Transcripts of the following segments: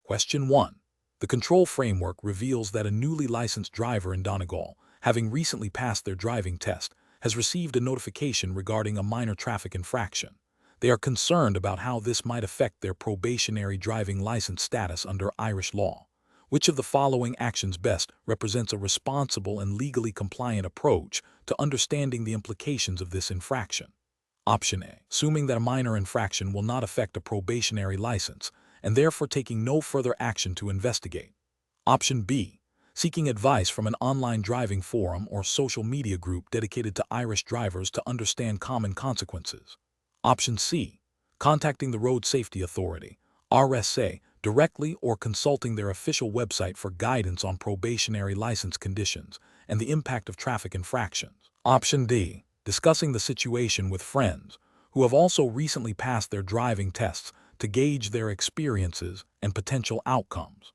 Question 1. The control framework reveals that a newly licensed driver in Donegal, having recently passed their driving test, has received a notification regarding a minor traffic infraction. They are concerned about how this might affect their probationary driving license status under Irish law. Which of the following actions best represents a responsible and legally compliant approach to understanding the implications of this infraction? Option A. Assuming that a minor infraction will not affect a probationary license, and therefore taking no further action to investigate. Option B. Seeking advice from an online driving forum or social media group dedicated to Irish drivers to understand common consequences. Option C. Contacting the Road Safety Authority, RSA, directly or consulting their official website for guidance on probationary license conditions and the impact of traffic infractions. Option D. Discussing the situation with friends who have also recently passed their driving tests to gauge their experiences and potential outcomes.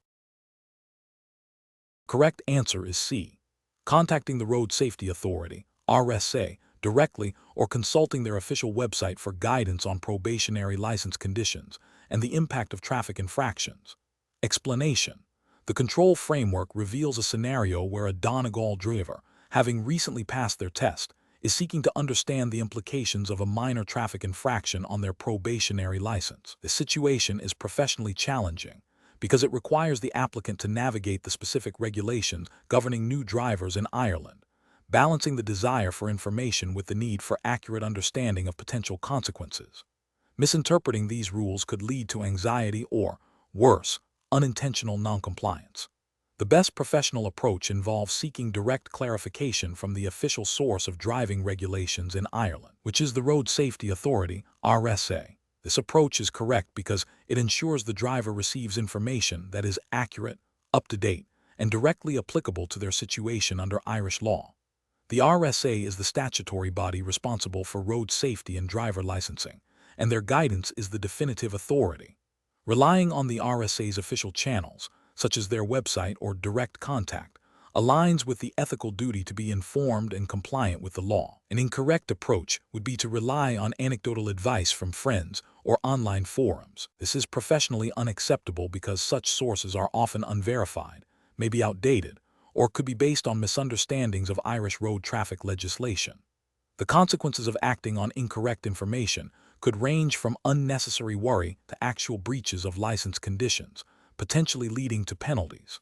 Correct answer is C. Contacting the Road Safety Authority, RSA, directly or consulting their official website for guidance on probationary license conditions and the impact of traffic infractions. Explanation. The control framework reveals a scenario where a Donegal driver, having recently passed their test, is seeking to understand the implications of a minor traffic infraction on their probationary license. This situation is professionally challenging because it requires the applicant to navigate the specific regulations governing new drivers in Ireland, balancing the desire for information with the need for accurate understanding of potential consequences. Misinterpreting these rules could lead to anxiety or, worse, unintentional noncompliance. The best professional approach involves seeking direct clarification from the official source of driving regulations in Ireland, which is the Road Safety Authority, RSA. This approach is correct because it ensures the driver receives information that is accurate, up-to-date, and directly applicable to their situation under Irish law. The RSA is the statutory body responsible for road safety and driver licensing, and their guidance is the definitive authority. Relying on the RSA's official channels, such as their website or direct contact, aligns with the ethical duty to be informed and compliant with the law. An incorrect approach would be to rely on anecdotal advice from friends or online forums. This is professionally unacceptable because such sources are often unverified, may be outdated, or could be based on misunderstandings of Irish road traffic legislation. The consequences of acting on incorrect information could range from unnecessary worry to actual breaches of license conditions, potentially leading to penalties.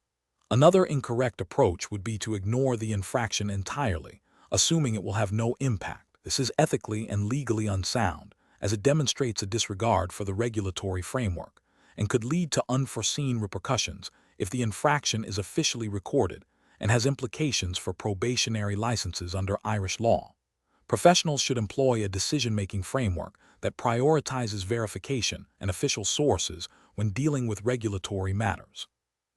Another incorrect approach would be to ignore the infraction entirely, assuming it will have no impact. This is ethically and legally unsound, as it demonstrates a disregard for the regulatory framework, and could lead to unforeseen repercussions if the infraction is officially recorded and has implications for probationary licenses under Irish law. Professionals should employ a decision-making framework that prioritizes verification and official sources when dealing with regulatory matters.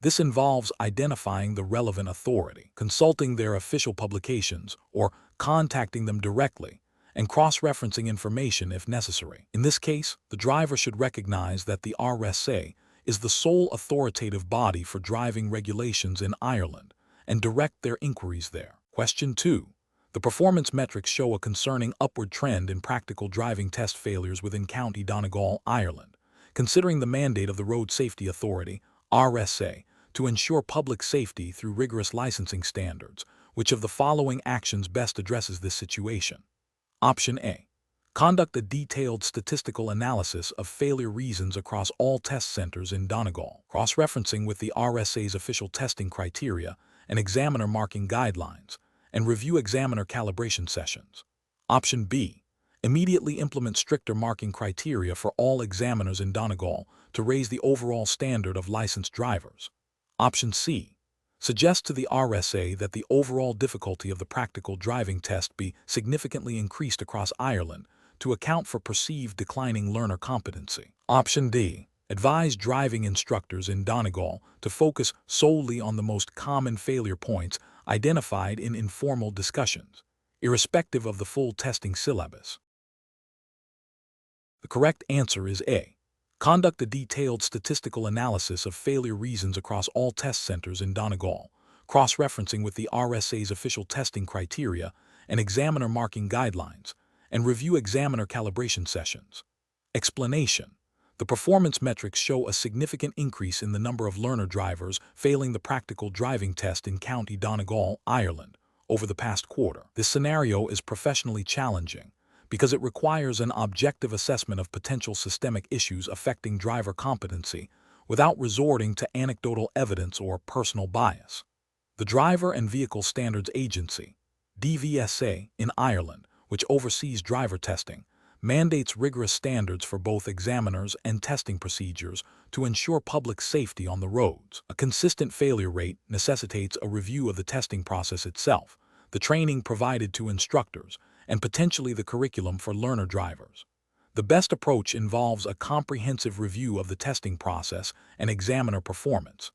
This involves identifying the relevant authority, consulting their official publications, or contacting them directly, and cross-referencing information if necessary. In this case, the driver should recognize that the RSA is the sole authoritative body for driving regulations in Ireland and direct their inquiries there. Question 2. The performance metrics show a concerning upward trend in practical driving test failures within County Donegal, Ireland, considering the mandate of the Road Safety Authority, RSA, to ensure public safety through rigorous licensing standards. Which of the following actions best addresses this situation? Option A. Conduct a detailed statistical analysis of failure reasons across all test centers in Donegal, cross-referencing with the RSA's official testing criteria and examiner marking guidelines, and review examiner calibration sessions. Option B. Immediately implement stricter marking criteria for all examiners in Donegal to raise the overall standard of licensed drivers. Option C. Suggest to the RSA that the overall difficulty of the practical driving test be significantly increased across Ireland to account for perceived declining learner competency. Option D. Advise driving instructors in Donegal to focus solely on the most common failure points identified in informal discussions, irrespective of the full testing syllabus. The correct answer is A. Conduct a detailed statistical analysis of failure reasons across all test centers in Donegal, cross-referencing with the RSA's official testing criteria and examiner marking guidelines, and review examiner calibration sessions. Explanation. The performance metrics show a significant increase in the number of learner drivers failing the practical driving test in County Donegal, Ireland, over the past quarter. This scenario is professionally challenging because it requires an objective assessment of potential systemic issues affecting driver competency without resorting to anecdotal evidence or personal bias. The Driver and Vehicle Standards Agency, DVSA, in Ireland, which oversees driver testing, mandates rigorous standards for both examiners and testing procedures to ensure public safety on the roads. A consistent failure rate necessitates a review of the testing process itself, the training provided to instructors, and potentially the curriculum for learner drivers. The best approach involves a comprehensive review of the testing process and examiner performance.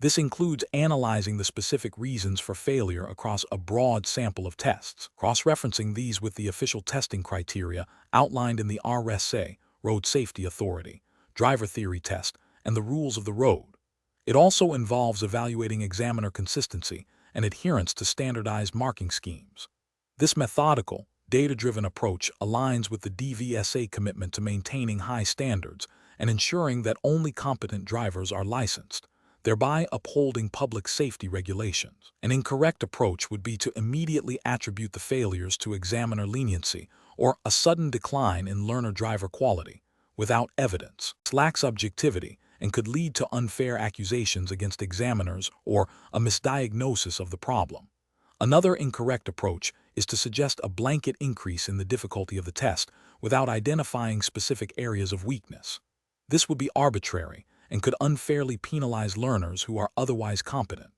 This includes analyzing the specific reasons for failure across a broad sample of tests, cross-referencing these with the official testing criteria outlined in the RSA, Road Safety Authority, driver theory test, and the rules of the road. It also involves evaluating examiner consistency and adherence to standardized marking schemes. This methodical, data-driven approach aligns with the DVSA commitment to maintaining high standards and ensuring that only competent drivers are licensed, thereby upholding public safety regulations. An incorrect approach would be to immediately attribute the failures to examiner leniency or a sudden decline in learner-driver quality without evidence. This lacks objectivity and could lead to unfair accusations against examiners or a misdiagnosis of the problem. Another incorrect approach is to suggest a blanket increase in the difficulty of the test without identifying specific areas of weakness. This would be arbitrary and could unfairly penalize learners who are otherwise competent.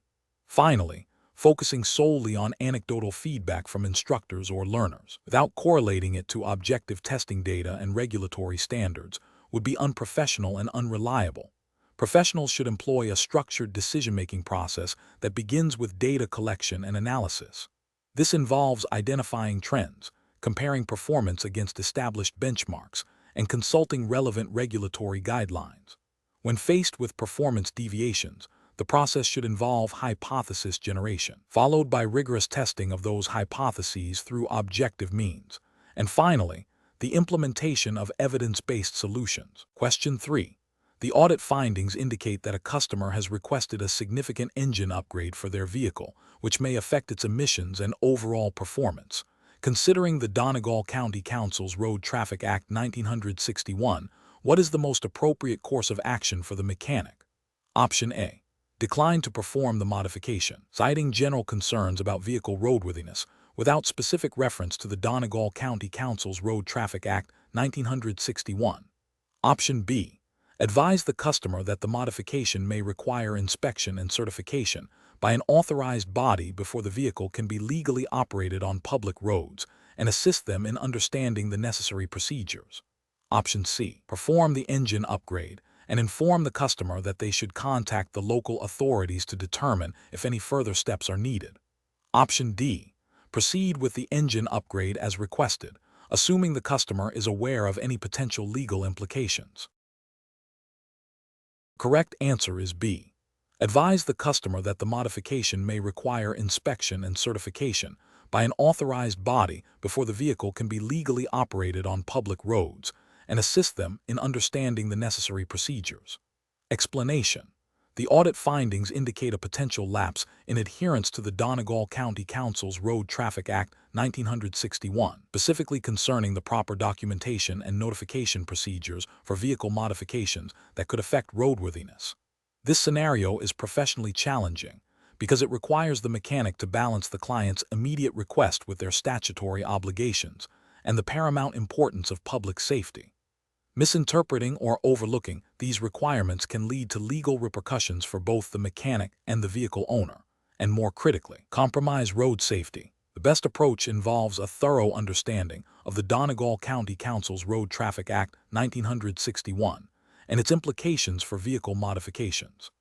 Finally, focusing solely on anecdotal feedback from instructors or learners, without correlating it to objective testing data and regulatory standards, would be unprofessional and unreliable. Professionals should employ a structured decision-making process that begins with data collection and analysis. This involves identifying trends, comparing performance against established benchmarks, and consulting relevant regulatory guidelines. When faced with performance deviations, the process should involve hypothesis generation, followed by rigorous testing of those hypotheses through objective means, and finally, the implementation of evidence-based solutions. Question 3. The audit findings indicate that a customer has requested a significant engine upgrade for their vehicle, which may affect its emissions and overall performance. Considering the Donegal County Council's Road Traffic Act 1961, what is the most appropriate course of action for the mechanic? Option A. Decline to perform the modification, citing general concerns about vehicle roadworthiness without specific reference to the Donegal County Council's Road Traffic Act 1961. Option B. Advise the customer that the modification may require inspection and certification by an authorized body before the vehicle can be legally operated on public roads and assist them in understanding the necessary procedures. Option C. Perform the engine upgrade and inform the customer that they should contact the local authorities to determine if any further steps are needed. Option D. Proceed with the engine upgrade as requested, assuming the customer is aware of any potential legal implications. Correct answer is B. Advise the customer that the modification may require inspection and certification by an authorized body before the vehicle can be legally operated on public roads, and assist them in understanding the necessary procedures. Explanation. The audit findings indicate a potential lapse in adherence to the Donegal County Council's Road Traffic Act 1961, specifically concerning the proper documentation and notification procedures for vehicle modifications that could affect roadworthiness. This scenario is professionally challenging because it requires the mechanic to balance the client's immediate request with their statutory obligations and the paramount importance of public safety. Misinterpreting or overlooking these requirements can lead to legal repercussions for both the mechanic and the vehicle owner, and more critically, compromise road safety. The best approach involves a thorough understanding of the Donegal County Council's Road Traffic Act 1961 and its implications for vehicle modifications.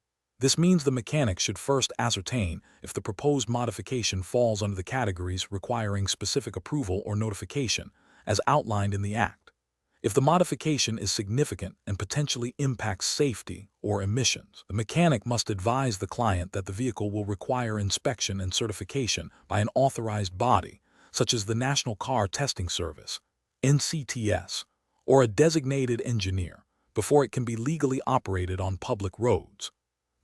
This means the mechanic should first ascertain if the proposed modification falls under the categories requiring specific approval or notification, as outlined in the Act. If the modification is significant and potentially impacts safety or emissions, the mechanic must advise the client that the vehicle will require inspection and certification by an authorized body, such as the National Car Testing Service, NCTS, or a designated engineer, before it can be legally operated on public roads.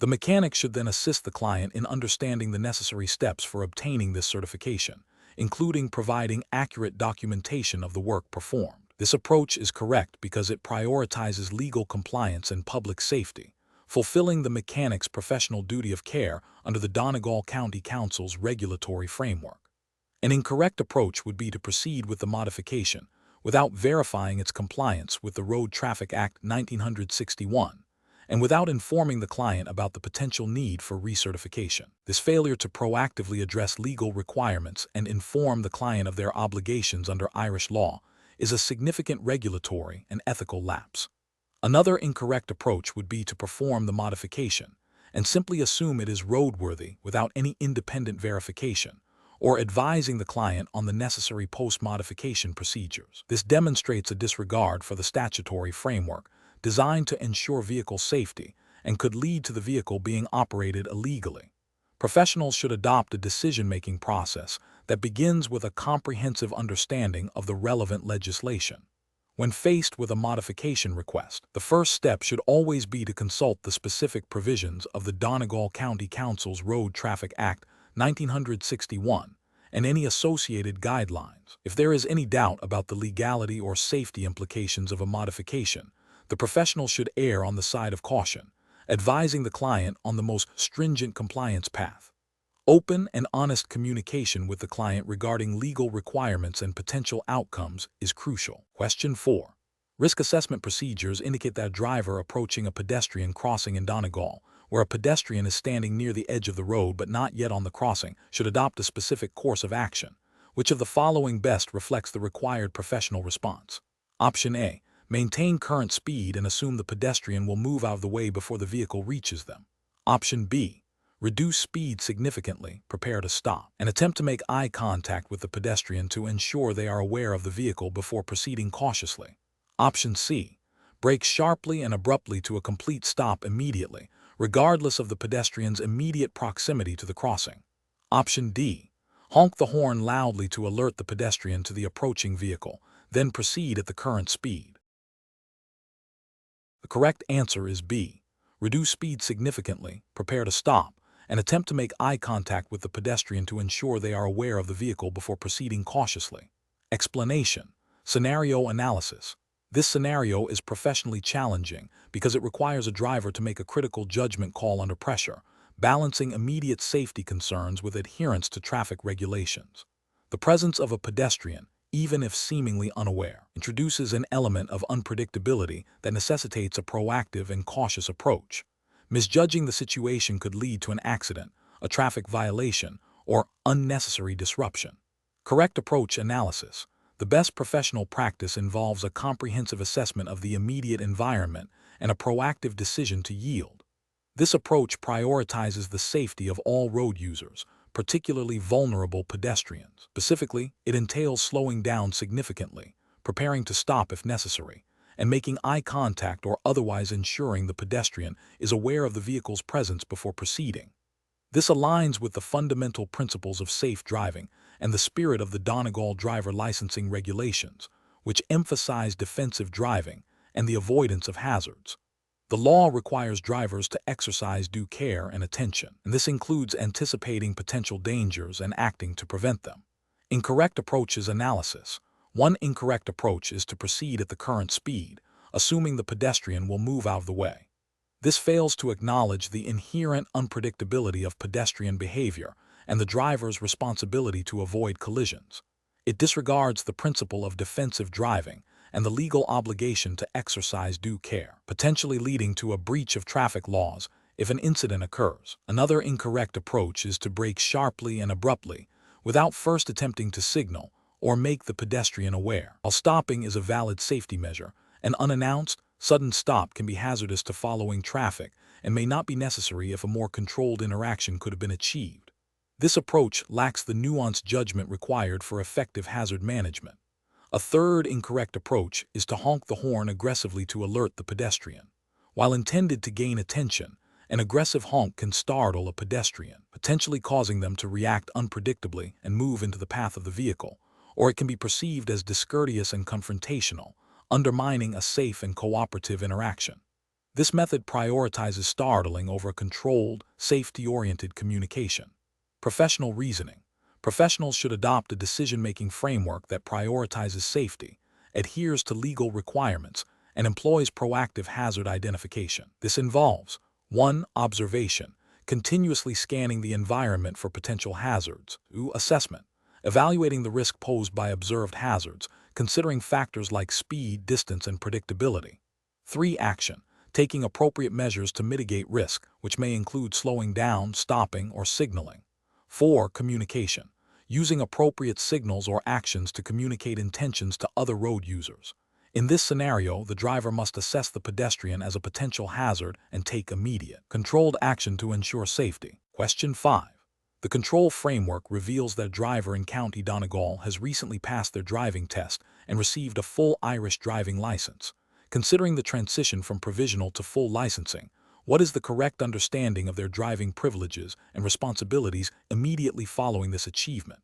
The mechanic should then assist the client in understanding the necessary steps for obtaining this certification, including providing accurate documentation of the work performed. This approach is correct because it prioritizes legal compliance and public safety, fulfilling the mechanic's professional duty of care under the Donegal County Council's regulatory framework. An incorrect approach would be to proceed with the modification without verifying its compliance with the Road Traffic Act 1961 and without informing the client about the potential need for recertification. This failure to proactively address legal requirements and inform the client of their obligations under Irish law is a significant regulatory and ethical lapse. Another incorrect approach would be to perform the modification and simply assume it is roadworthy without any independent verification or advising the client on the necessary post-modification procedures. This demonstrates a disregard for the statutory framework designed to ensure vehicle safety and could lead to the vehicle being operated illegally. Professionals should adopt a decision-making process that begins with a comprehensive understanding of the relevant legislation. When faced with a modification request, the first step should always be to consult the specific provisions of the Donegal County Council's Road Traffic Act 1961 and any associated guidelines. If there is any doubt about the legality or safety implications of a modification, the professional should err on the side of caution, advising the client on the most stringent compliance path. Open and honest communication with the client regarding legal requirements and potential outcomes is crucial. Question 4. Risk assessment procedures indicate that a driver approaching a pedestrian crossing in Donegal, where a pedestrian is standing near the edge of the road but not yet on the crossing, should adopt a specific course of action. Which of the following best reflects the required professional response? Option A. Maintain current speed and assume the pedestrian will move out of the way before the vehicle reaches them. Option B. Reduce speed significantly, prepare to stop, and attempt to make eye contact with the pedestrian to ensure they are aware of the vehicle before proceeding cautiously. Option C. Brake sharply and abruptly to a complete stop immediately, regardless of the pedestrian's immediate proximity to the crossing. Option D. Honk the horn loudly to alert the pedestrian to the approaching vehicle, then proceed at the current speed. The correct answer is B. Reduce speed significantly, prepare to stop, and attempt to make eye contact with the pedestrian to ensure they are aware of the vehicle before proceeding cautiously. Explanation. Scenario analysis. This scenario is professionally challenging because it requires a driver to make a critical judgment call under pressure, balancing immediate safety concerns with adherence to traffic regulations. The presence of a pedestrian, even if seemingly unaware, introduces an element of unpredictability that necessitates a proactive and cautious approach. Misjudging the situation could lead to an accident, a traffic violation, or unnecessary disruption. Correct approach analysis. The best professional practice involves a comprehensive assessment of the immediate environment and a proactive decision to yield. This approach prioritizes the safety of all road users, particularly vulnerable pedestrians. Specifically, it entails slowing down significantly, preparing to stop if necessary, and making eye contact or otherwise ensuring the pedestrian is aware of the vehicle's presence before proceeding. This aligns with the fundamental principles of safe driving and the spirit of the Donegal driver licensing regulations, which emphasize defensive driving and the avoidance of hazards. The law requires drivers to exercise due care and attention, and this includes anticipating potential dangers and acting to prevent them. Incorrect approaches analysis. One incorrect approach is to proceed at the current speed, assuming the pedestrian will move out of the way. This fails to acknowledge the inherent unpredictability of pedestrian behavior and the driver's responsibility to avoid collisions. It disregards the principle of defensive driving and the legal obligation to exercise due care, potentially leading to a breach of traffic laws if an incident occurs. Another incorrect approach is to brake sharply and abruptly without first attempting to signal or make the pedestrian aware. While stopping is a valid safety measure, an unannounced, sudden stop can be hazardous to following traffic and may not be necessary if a more controlled interaction could have been achieved. This approach lacks the nuanced judgment required for effective hazard management. A third incorrect approach is to honk the horn aggressively to alert the pedestrian. While intended to gain attention, an aggressive honk can startle a pedestrian, potentially causing them to react unpredictably and move into the path of the vehicle, or it can be perceived as discourteous and confrontational, undermining a safe and cooperative interaction. This method prioritizes startling over controlled, safety-oriented communication. Professional reasoning. Professionals should adopt a decision-making framework that prioritizes safety, adheres to legal requirements, and employs proactive hazard identification. This involves 1. Observation, continuously scanning the environment for potential hazards. 2. Assessment, evaluating the risk posed by observed hazards, considering factors like speed, distance, and predictability. 3. Action, taking appropriate measures to mitigate risk, which may include slowing down, stopping, or signaling. 4. Communication, using appropriate signals or actions to communicate intentions to other road users. In this scenario, the driver must assess the pedestrian as a potential hazard and take immediate, controlled action to ensure safety. Question 5. The control framework reveals that a driver in County Donegal has recently passed their driving test and received a full Irish driving license. Considering the transition from provisional to full licensing, what is the correct understanding of their driving privileges and responsibilities immediately following this achievement?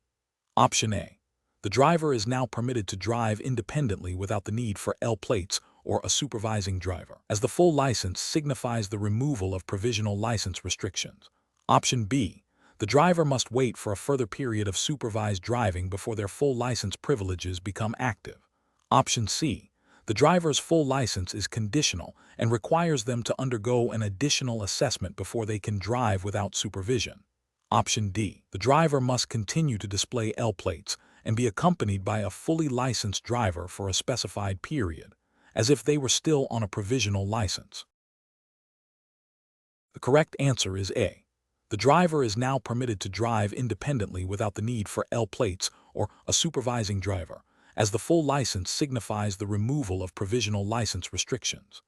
Option A. The driver is now permitted to drive independently without the need for L plates or a supervising driver, as the full license signifies the removal of provisional license restrictions. Option B. The driver must wait for a further period of supervised driving before their full license privileges become active. Option C. The driver's full license is conditional and requires them to undergo an additional assessment before they can drive without supervision. Option D. The driver must continue to display L plates and be accompanied by a fully licensed driver for a specified period, as if they were still on a provisional license. The correct answer is A. The driver is now permitted to drive independently without the need for L plates or a supervising driver, as the full license signifies the removal of provisional license restrictions.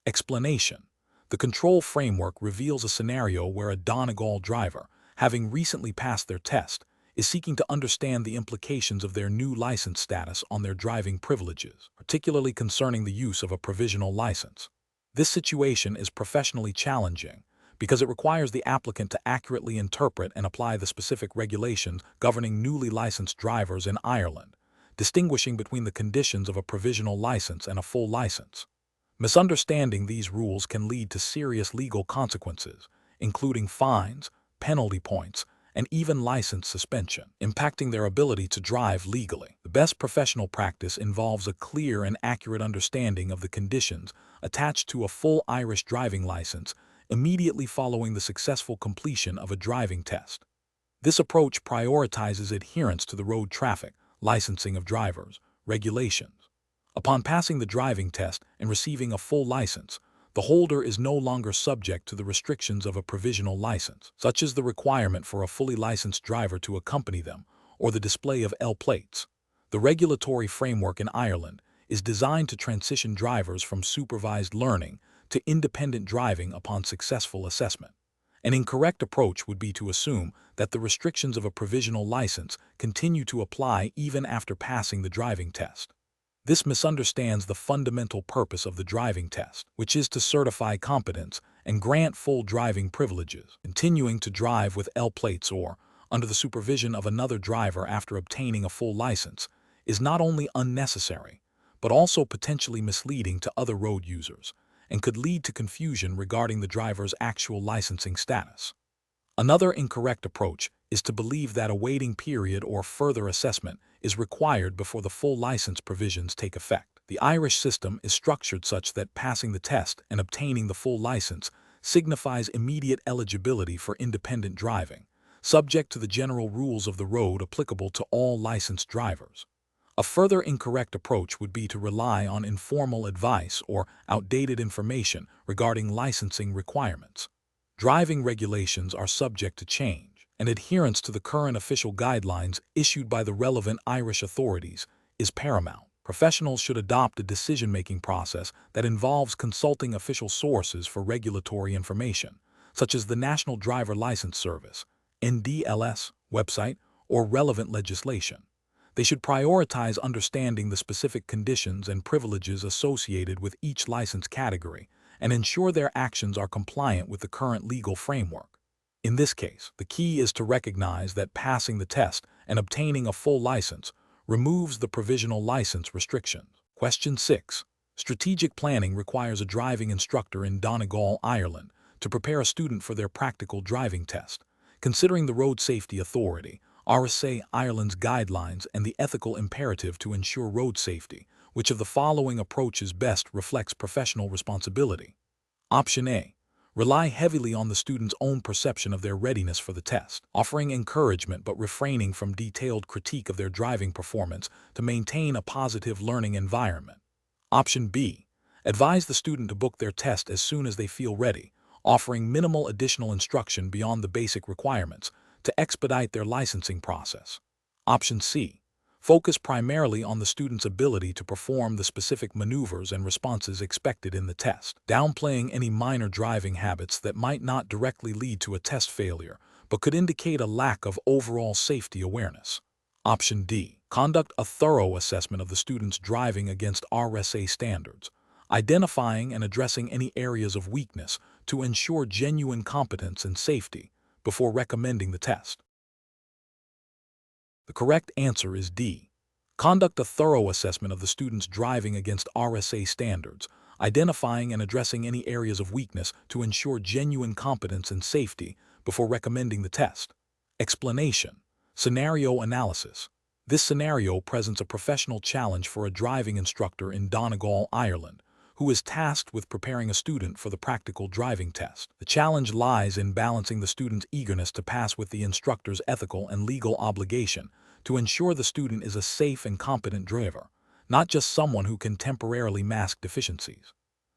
Explanation. The control framework reveals a scenario where a Donegal driver, having recently passed their test, is seeking to understand the implications of their new license status on their driving privileges, particularly concerning the use of a provisional license. This situation is professionally challenging because it requires the applicant to accurately interpret and apply the specific regulations governing newly licensed drivers in Ireland, distinguishing between the conditions of a provisional license and a full license. Misunderstanding these rules can lead to serious legal consequences, including fines, penalty points, and even license suspension, impacting their ability to drive legally. The best professional practice involves a clear and accurate understanding of the conditions attached to a full Irish driving license immediately following the successful completion of a driving test. This approach prioritizes adherence to the road traffic, licensing of drivers, regulations. Upon passing the driving test and receiving a full license, the holder is no longer subject to the restrictions of a provisional license, such as the requirement for a fully licensed driver to accompany them or the display of L plates. The regulatory framework in Ireland is designed to transition drivers from supervised learning to independent driving upon successful assessment. An incorrect approach would be to assume that the restrictions of a provisional license continue to apply even after passing the driving test. This misunderstands the fundamental purpose of the driving test, which is to certify competence and grant full driving privileges. Continuing to drive with L plates or under the supervision of another driver after obtaining a full license is not only unnecessary, but also potentially misleading to other road users, and could lead to confusion regarding the driver's actual licensing status. Another incorrect approach is to believe that a waiting period or further assessment is required before the full license provisions take effect. The Irish system is structured such that passing the test and obtaining the full license signifies immediate eligibility for independent driving, subject to the general rules of the road applicable to all licensed drivers. A further incorrect approach would be to rely on informal advice or outdated information regarding licensing requirements. Driving regulations are subject to change, and adherence to the current official guidelines issued by the relevant Irish authorities is paramount. Professionals should adopt a decision-making process that involves consulting official sources for regulatory information, such as the National Driver License Service (NDLS) website or relevant legislation. They should prioritize understanding the specific conditions and privileges associated with each license category and ensure their actions are compliant with the current legal framework. In this case, the key is to recognize that passing the test and obtaining a full license removes the provisional license restrictions. Question 6. Strategic planning requires a driving instructor in Donegal, Ireland, to prepare a student for their practical driving test. Considering the Road Safety Authority, RSA Ireland's guidelines and the ethical imperative to ensure road safety, which of the following approaches best reflects professional responsibility? Option A. Rely heavily on the student's own perception of their readiness for the test, offering encouragement but refraining from detailed critique of their driving performance to maintain a positive learning environment. Option B. Advise the student to book their test as soon as they feel ready, offering minimal additional instruction beyond the basic requirements to expedite their licensing process. Option C. Focus primarily on the student's ability to perform the specific maneuvers and responses expected in the test, downplaying any minor driving habits that might not directly lead to a test failure but could indicate a lack of overall safety awareness. Option D. Conduct a thorough assessment of the student's driving against RSA standards, identifying and addressing any areas of weakness to ensure genuine competence and safety before recommending the test. The correct answer is D. Conduct a thorough assessment of the student's driving against RSA standards, identifying and addressing any areas of weakness to ensure genuine competence and safety before recommending the test. Explanation. Scenario analysis. This scenario presents a professional challenge for a driving instructor in Donegal, Ireland, who is tasked with preparing a student for the practical driving test. The challenge lies in balancing the student's eagerness to pass with the instructor's ethical and legal obligation to ensure the student is a safe and competent driver, not just someone who can temporarily mask deficiencies.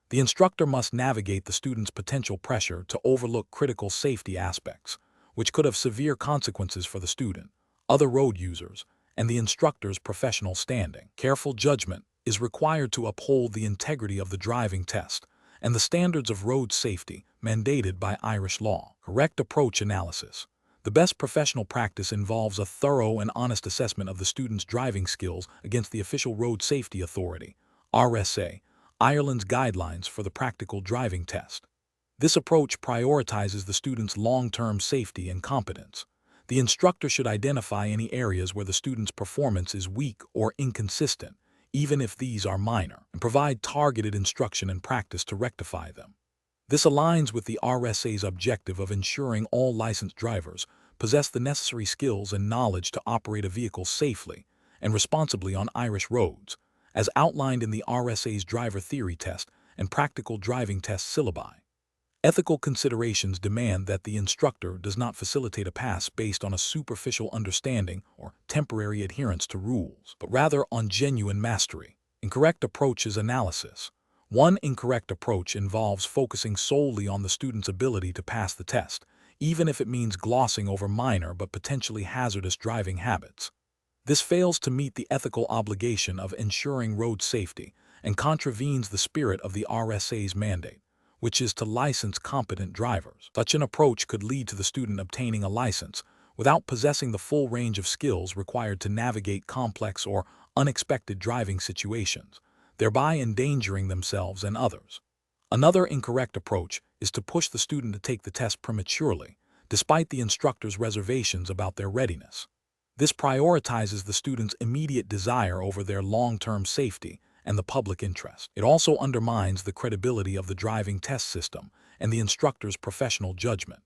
The instructor must navigate the student's potential pressure to overlook critical safety aspects, which could have severe consequences for the student, other road users, and the instructor's professional standing. Careful judgment is required to uphold the integrity of the driving test and the standards of road safety mandated by Irish law. Correct approach analysis. The best professional practice involves a thorough and honest assessment of the student's driving skills against the official Road Safety Authority, RSA, Ireland's guidelines for the practical driving test. This approach prioritizes the student's long-term safety and competence. The instructor should identify any areas where the student's performance is weak or inconsistent, even if these are minor, and provide targeted instruction and practice to rectify them. This aligns with the RSA's objective of ensuring all licensed drivers possess the necessary skills and knowledge to operate a vehicle safely and responsibly on Irish roads, as outlined in the RSA's driver theory test and practical driving test syllabi. Ethical considerations demand that the instructor does not facilitate a pass based on a superficial understanding or temporary adherence to rules, but rather on genuine mastery. Incorrect approach is analysis. One incorrect approach involves focusing solely on the student's ability to pass the test, even if it means glossing over minor but potentially hazardous driving habits. This fails to meet the ethical obligation of ensuring road safety and contravenes the spirit of the RSA's mandate, which is to license competent drivers. Such an approach could lead to the student obtaining a license without possessing the full range of skills required to navigate complex or unexpected driving situations, thereby endangering themselves and others. Another incorrect approach is to push the student to take the test prematurely, despite the instructor's reservations about their readiness. This prioritizes the student's immediate desire over their long-term safety and the public interest. It also undermines the credibility of the driving test system and the instructor's professional judgment.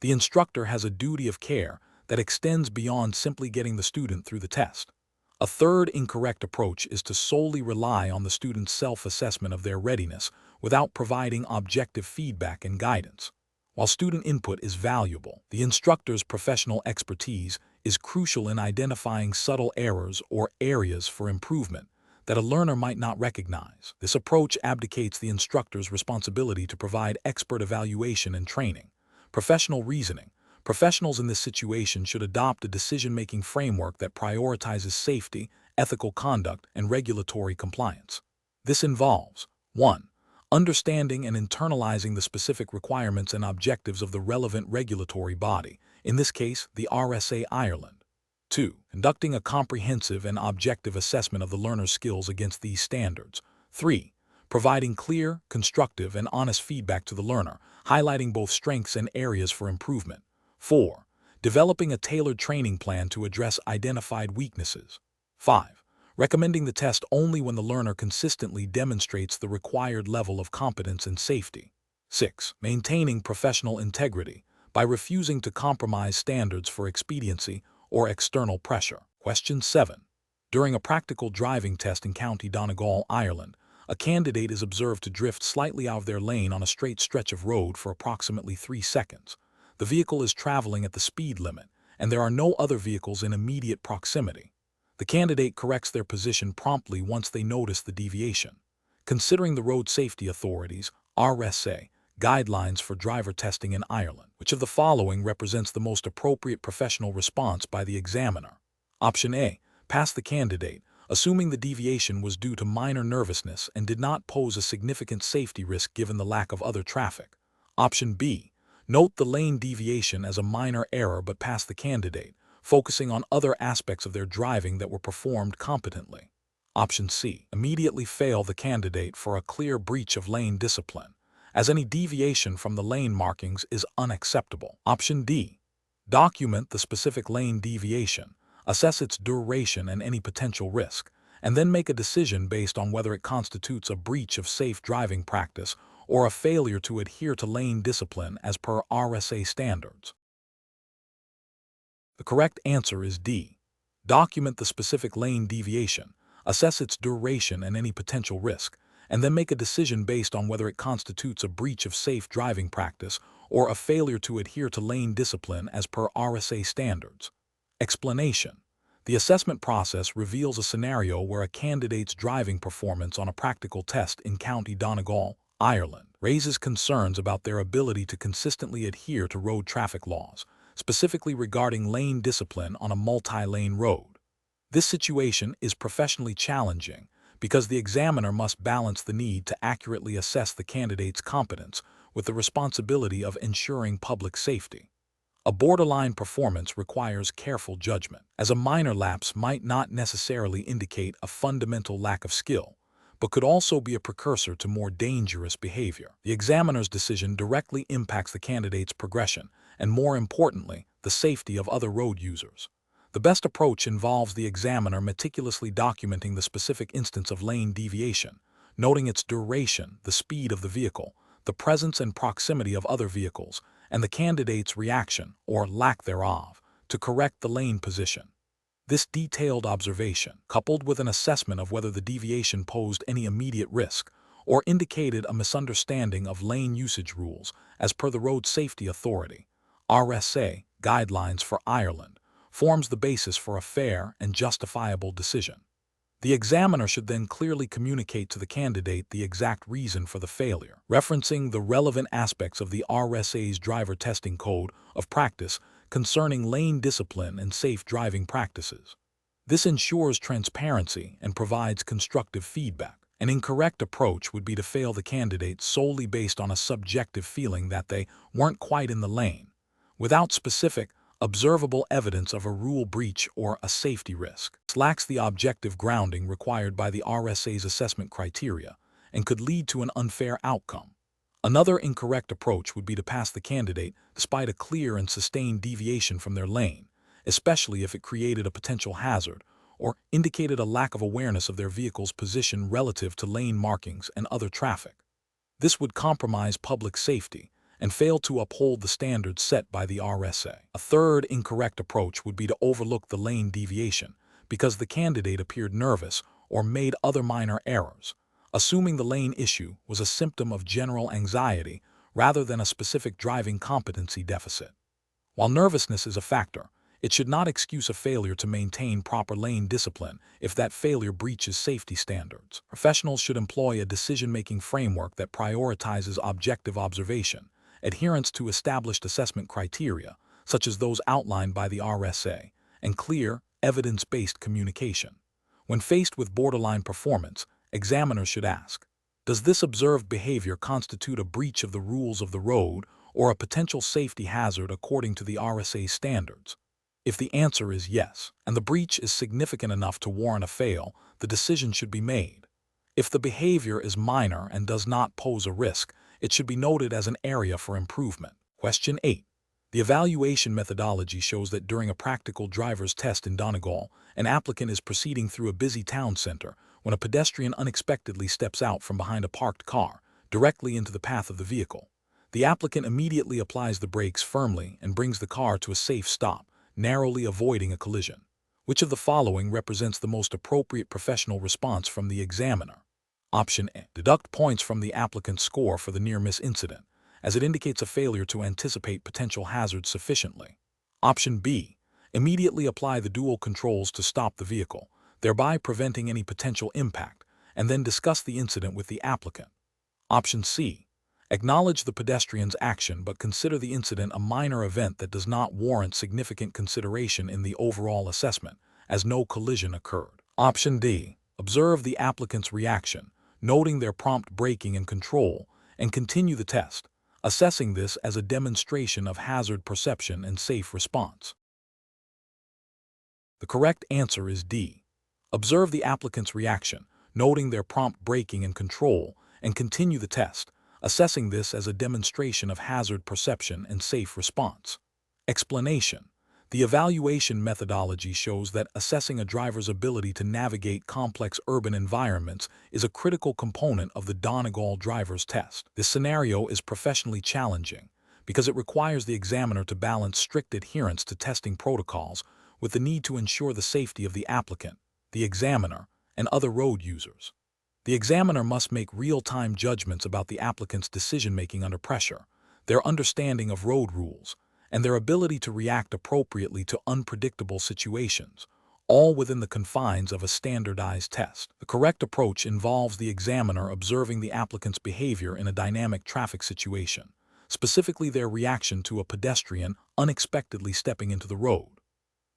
The instructor has a duty of care that extends beyond simply getting the student through the test. A third incorrect approach is to solely rely on the student's self-assessment of their readiness without providing objective feedback and guidance. While student input is valuable, the instructor's professional expertise is crucial in identifying subtle errors or areas for improvement that a learner might not recognize. This approach abdicates the instructor's responsibility to provide expert evaluation and training. Professional reasoning. Professionals in this situation should adopt a decision-making framework that prioritizes safety, ethical conduct, and regulatory compliance. This involves 1. Understanding and internalizing the specific requirements and objectives of the relevant regulatory body, in this case, the RSA Ireland. 2. Conducting a comprehensive and objective assessment of the learner's skills against these standards. 3. Providing clear, constructive, and honest feedback to the learner, highlighting both strengths and areas for improvement. 4. Developing a tailored training plan to address identified weaknesses. 5. recommending the test only when the learner consistently demonstrates the required level of competence and safety. 6. Maintaining professional integrity by refusing to compromise standards for expediency or external pressure. Question 7. During a practical driving test in County Donegal, Ireland, a candidate is observed to drift slightly out of their lane on a straight stretch of road for approximately 3 seconds. The vehicle is traveling at the speed limit, and there are no other vehicles in immediate proximity. The candidate corrects their position promptly once they notice the deviation. Considering the Road Safety Authority's (RSA) guidelines for driver testing in Ireland, which of the following represents the most appropriate professional response by the examiner? Option A. Pass the candidate, assuming the deviation was due to minor nervousness and did not pose a significant safety risk given the lack of other traffic. Option B. Note the lane deviation as a minor error but pass the candidate, focusing on other aspects of their driving that were performed competently. Option C. Immediately fail the candidate for a clear breach of lane discipline, as any deviation from the lane markings is unacceptable. Option D. Document the specific lane deviation, assess its duration and any potential risk, and then make a decision based on whether it constitutes a breach of safe driving practice or a failure to adhere to lane discipline as per RSA standards. The correct answer is D. Document the specific lane deviation, assess its duration and any potential risk, and then make a decision based on whether it constitutes a breach of safe driving practice or a failure to adhere to lane discipline as per RSA standards. Explanation. The assessment process reveals a scenario where a candidate's driving performance on a practical test in County Donegal, Ireland, raises concerns about their ability to consistently adhere to road traffic laws, specifically regarding lane discipline on a multi-lane road. This situation is professionally challenging because the examiner must balance the need to accurately assess the candidate's competence with the responsibility of ensuring public safety. A borderline performance requires careful judgment, as a minor lapse might not necessarily indicate a fundamental lack of skill, but could also be a precursor to more dangerous behavior. The examiner's decision directly impacts the candidate's progression and, more importantly, the safety of other road users. The best approach involves the examiner meticulously documenting the specific instance of lane deviation, noting its duration, the speed of the vehicle, the presence and proximity of other vehicles, and the candidate's reaction, or lack thereof, to correct the lane position. This detailed observation, coupled with an assessment of whether the deviation posed any immediate risk or indicated a misunderstanding of lane usage rules as per the Road Safety Authority (RSA) guidelines for Ireland, forms the basis for a fair and justifiable decision. The examiner should then clearly communicate to the candidate the exact reason for the failure, referencing the relevant aspects of the RSA's driver testing code of practice concerning lane discipline and safe driving practices. This ensures transparency and provides constructive feedback. An incorrect approach would be to fail the candidate solely based on a subjective feeling that they weren't quite in the lane, without specific, observable evidence of a rule breach or a safety risk. This lacks the objective grounding required by the RSA's assessment criteria and could lead to an unfair outcome. Another incorrect approach would be to pass the candidate despite a clear and sustained deviation from their lane, especially if it created a potential hazard or indicated a lack of awareness of their vehicle's position relative to lane markings and other traffic. This would compromise public safety and fail to uphold the standards set by the RSA. A third incorrect approach would be to overlook the lane deviation because the candidate appeared nervous or made other minor errors, assuming the lane issue was a symptom of general anxiety rather than a specific driving competency deficit. While nervousness is a factor, it should not excuse a failure to maintain proper lane discipline if that failure breaches safety standards. Professionals should employ a decision-making framework that prioritizes objective observation, adherence to established assessment criteria, such as those outlined by the RSA, and clear, evidence-based communication. When faced with borderline performance, examiners should ask, does this observed behavior constitute a breach of the rules of the road or a potential safety hazard according to the RSA standards? If the answer is yes, and the breach is significant enough to warrant a fail, the decision should be made. If the behavior is minor and does not pose a risk, it should be noted as an area for improvement. Question 8. The evaluation methodology shows that during a practical driver's test in Donegal, an applicant is proceeding through a busy town center when a pedestrian unexpectedly steps out from behind a parked car, directly into the path of the vehicle. The applicant immediately applies the brakes firmly and brings the car to a safe stop, narrowly avoiding a collision. Which of the following represents the most appropriate professional response from the examiner? Option A. Deduct points from the applicant's score for the near-miss incident, as it indicates a failure to anticipate potential hazards sufficiently. Option B. Immediately apply the dual controls to stop the vehicle, thereby preventing any potential impact, and then discuss the incident with the applicant. Option C. Acknowledge the pedestrian's action but consider the incident a minor event that does not warrant significant consideration in the overall assessment, as no collision occurred. Option D. Observe the applicant's reaction, noting their prompt braking and control, and continue the test, assessing this as a demonstration of hazard perception and safe response. The correct answer is D. Observe the applicant's reaction, noting their prompt braking and control, and continue the test, assessing this as a demonstration of hazard perception and safe response. Explanation. The evaluation methodology shows that assessing a driver's ability to navigate complex urban environments is a critical component of the Donegal driver's test. This scenario is professionally challenging because it requires the examiner to balance strict adherence to testing protocols with the need to ensure the safety of the applicant, the examiner, and other road users. The examiner must make real-time judgments about the applicant's decision-making under pressure, their understanding of road rules, and their ability to react appropriately to unpredictable situations, all within the confines of a standardized test. The correct approach involves the examiner observing the applicant's behavior in a dynamic traffic situation, specifically their reaction to a pedestrian unexpectedly stepping into the road.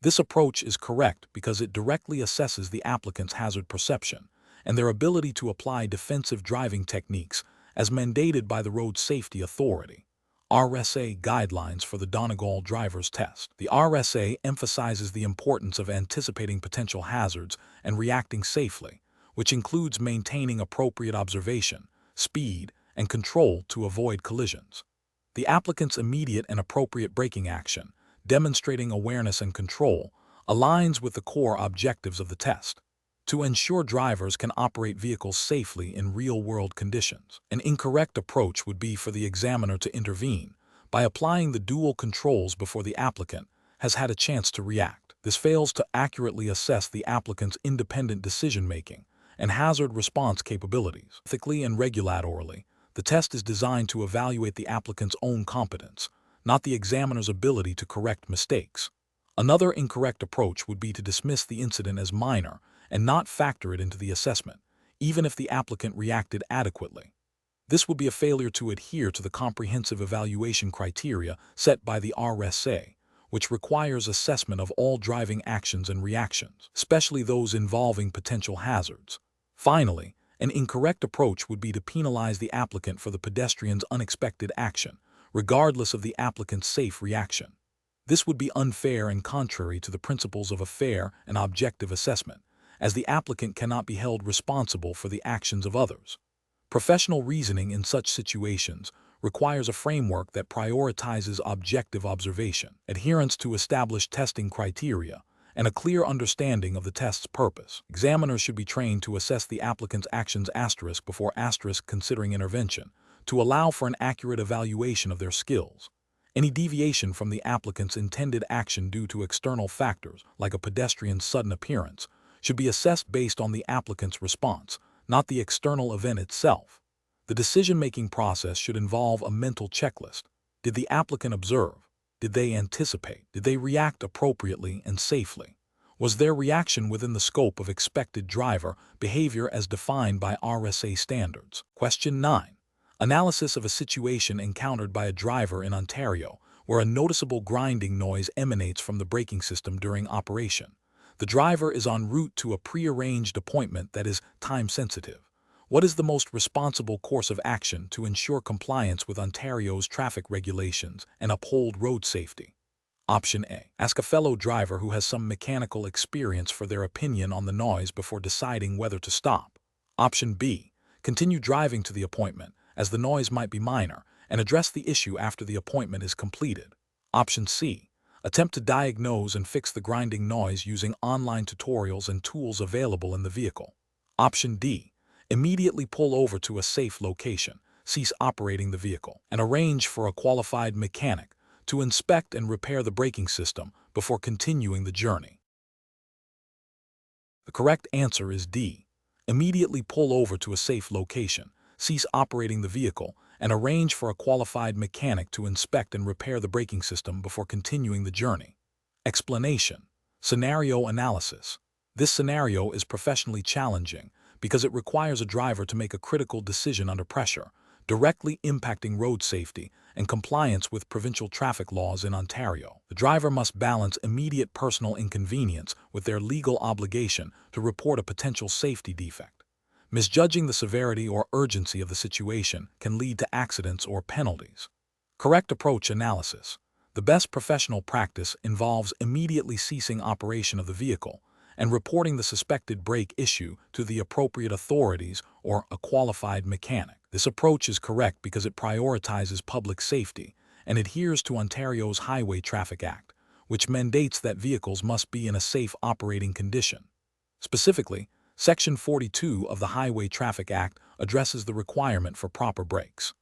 This approach is correct because it directly assesses the applicant's hazard perception and their ability to apply defensive driving techniques as mandated by the Road Safety Authority (RSA) guidelines for the Donegal driver's test. The RSA emphasizes the importance of anticipating potential hazards and reacting safely, which includes maintaining appropriate observation, speed, and control to avoid collisions. The applicant's immediate and appropriate braking action, demonstrating awareness and control, aligns with the core objectives of the test, to ensure drivers can operate vehicles safely in real-world conditions. An incorrect approach would be for the examiner to intervene by applying the dual controls before the applicant has had a chance to react. This fails to accurately assess the applicant's independent decision-making and hazard response capabilities. Ethically and regulatorily, the test is designed to evaluate the applicant's own competence, not the examiner's ability to correct mistakes. Another incorrect approach would be to dismiss the incident as minor and not factor it into the assessment, even if the applicant reacted adequately. This would be a failure to adhere to the comprehensive evaluation criteria set by the RSA, which requires assessment of all driving actions and reactions, especially those involving potential hazards. Finally, an incorrect approach would be to penalize the applicant for the pedestrian's unexpected action, regardless of the applicant's safe reaction. This would be unfair and contrary to the principles of a fair and objective assessment, as the applicant cannot be held responsible for the actions of others. Professional reasoning in such situations requires a framework that prioritizes objective observation, adherence to established testing criteria, and a clear understanding of the test's purpose. Examiners should be trained to assess the applicant's actions before considering intervention, to allow for an accurate evaluation of their skills. Any deviation from the applicant's intended action due to external factors, like a pedestrian's sudden appearance, should be assessed based on the applicant's response, not the external event itself. The decision-making process should involve a mental checklist. Did the applicant observe? Did they anticipate? Did they react appropriately and safely? Was their reaction within the scope of expected driver behavior as defined by RSA standards? Question 9. Analysis of a situation encountered by a driver in Ontario where a noticeable grinding noise emanates from the braking system during operation. The driver is en route to a prearranged appointment that is time-sensitive. What is the most responsible course of action to ensure compliance with Ontario's traffic regulations and uphold road safety? Option A. Ask a fellow driver who has some mechanical experience for their opinion on the noise before deciding whether to stop. Option B. Continue driving to the appointment, as the noise might be minor, and address the issue after the appointment is completed. Option C. Attempt to diagnose and fix the grinding noise using online tutorials and tools available in the vehicle. Option D. Immediately pull over to a safe location, cease operating the vehicle, and arrange for a qualified mechanic to inspect and repair the braking system before continuing the journey. The correct answer is D. Immediately pull over to a safe location, cease operating the vehicle, and arrange for a qualified mechanic to inspect and repair the braking system before continuing the journey. Explanation. Scenario analysis. This scenario is professionally challenging because it requires a driver to make a critical decision under pressure, directly impacting road safety and compliance with provincial traffic laws in Ontario. The driver must balance immediate personal inconvenience with their legal obligation to report a potential safety defect. Misjudging the severity or urgency of the situation can lead to accidents or penalties. Correct approach analysis. The best professional practice involves immediately ceasing operation of the vehicle and reporting the suspected brake issue to the appropriate authorities or a qualified mechanic. This approach is correct because it prioritizes public safety and adheres to Ontario's Highway Traffic Act, which mandates that vehicles must be in a safe operating condition. Specifically, Section 42 of the Highway Traffic Act addresses the requirement for proper brakes.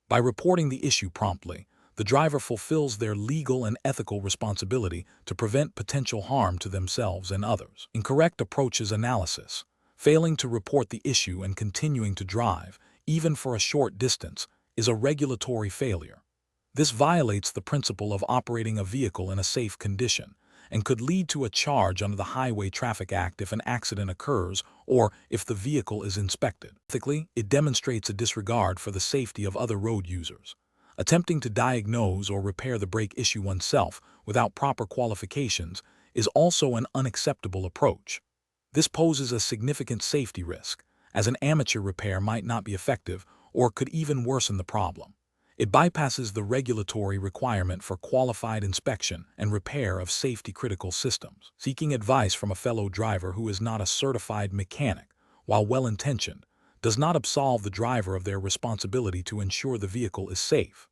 By reporting the issue promptly, the driver fulfills their legal and ethical responsibility to prevent potential harm to themselves and others. Incorrect approaches analysis. Failing to report the issue and continuing to drive, even for a short distance, is a regulatory failure. This violates the principle of operating a vehicle in a safe condition and could lead to a charge under the Highway Traffic Act if an accident occurs or if the vehicle is inspected. Ethically, it demonstrates a disregard for the safety of other road users. Attempting to diagnose or repair the brake issue oneself without proper qualifications is also an unacceptable approach. This poses a significant safety risk, as an amateur repair might not be effective or could even worsen the problem. It bypasses the regulatory requirement for qualified inspection and repair of safety-critical systems. Seeking advice from a fellow driver who is not a certified mechanic, while well-intentioned, does not absolve the driver of their responsibility to ensure the vehicle is safe.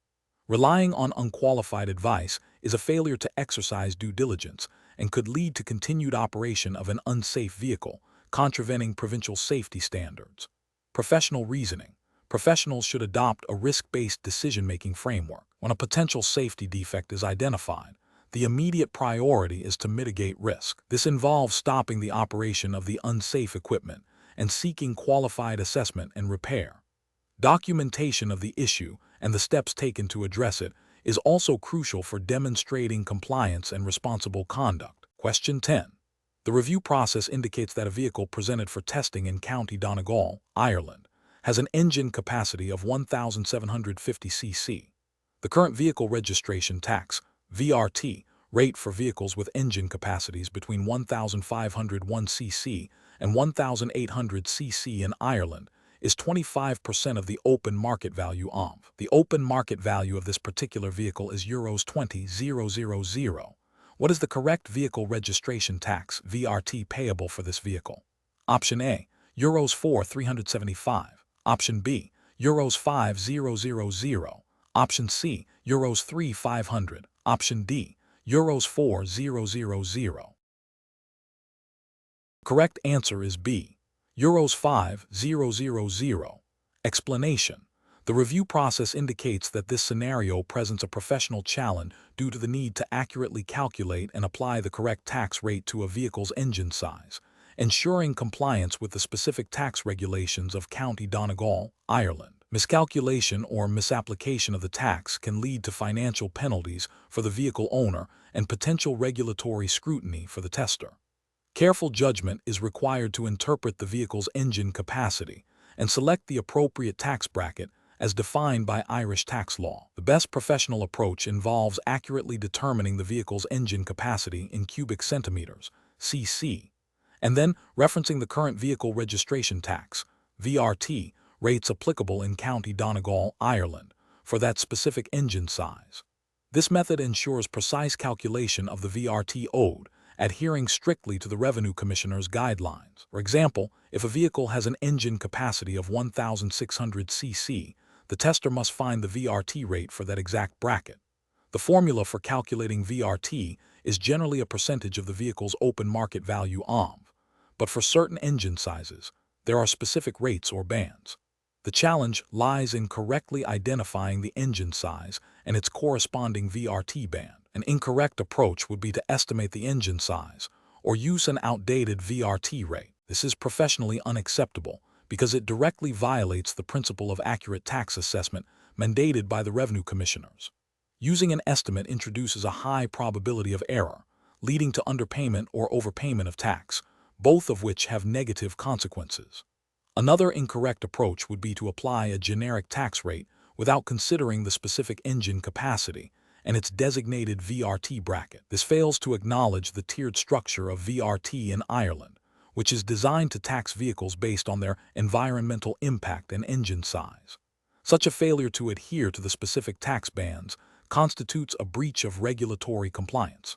Relying on unqualified advice is a failure to exercise due diligence and could lead to continued operation of an unsafe vehicle, contravening provincial safety standards. Professional reasoning. Professionals should adopt a risk-based decision-making framework. When a potential safety defect is identified, the immediate priority is to mitigate risk. This involves stopping the operation of the unsafe equipment and seeking qualified assessment and repair. Documentation of the issue and the steps taken to address it is also crucial for demonstrating compliance and responsible conduct. Question 10. The review process indicates that a vehicle presented for testing in County Donegal, Ireland, has an engine capacity of 1,750 cc. The current vehicle registration tax, VRT, rate for vehicles with engine capacities between 1,501 cc and 1,800 cc in Ireland is 25% of the open market value of. The open market value of this particular vehicle is Euros 20,000. What is the correct vehicle registration tax, VRT, payable for this vehicle? Option A, Euros 4,375. Option B, Euros 5,000. Option C, Euros 3,500. Option D, Euros 4,000. Correct answer is B, Euros 5,000. Explanation. The review process indicates that this scenario presents a professional challenge due to the need to accurately calculate and apply the correct tax rate to a vehicle's engine size, ensuring compliance with the specific tax regulations of County Donegal, Ireland. Miscalculation or misapplication of the tax can lead to financial penalties for the vehicle owner and potential regulatory scrutiny for the tester. Careful judgment is required to interpret the vehicle's engine capacity and select the appropriate tax bracket as defined by Irish tax law. The best professional approach involves accurately determining the vehicle's engine capacity in cubic centimeters, cc, and then referencing the current vehicle registration tax, VRT, rates applicable in County Donegal, Ireland, for that specific engine size. This method ensures precise calculation of the VRT owed, adhering strictly to the Revenue Commissioner's guidelines. For example, if a vehicle has an engine capacity of 1,600 cc, the tester must find the VRT rate for that exact bracket. The formula for calculating VRT is generally a percentage of the vehicle's open market value OMV, but for certain engine sizes, there are specific rates or bands. The challenge lies in correctly identifying the engine size and its corresponding VRT band. An incorrect approach would be to estimate the engine size or use an outdated VRT rate. This is professionally unacceptable because it directly violates the principle of accurate tax assessment mandated by the revenue commissioners. Using an estimate introduces a high probability of error, leading to underpayment or overpayment of tax, both of which have negative consequences. Another incorrect approach would be to apply a generic tax rate without considering the specific engine capacity and its designated VRT bracket. This fails to acknowledge the tiered structure of VRT in Ireland, which is designed to tax vehicles based on their environmental impact and engine size. Such a failure to adhere to the specific tax bands constitutes a breach of regulatory compliance.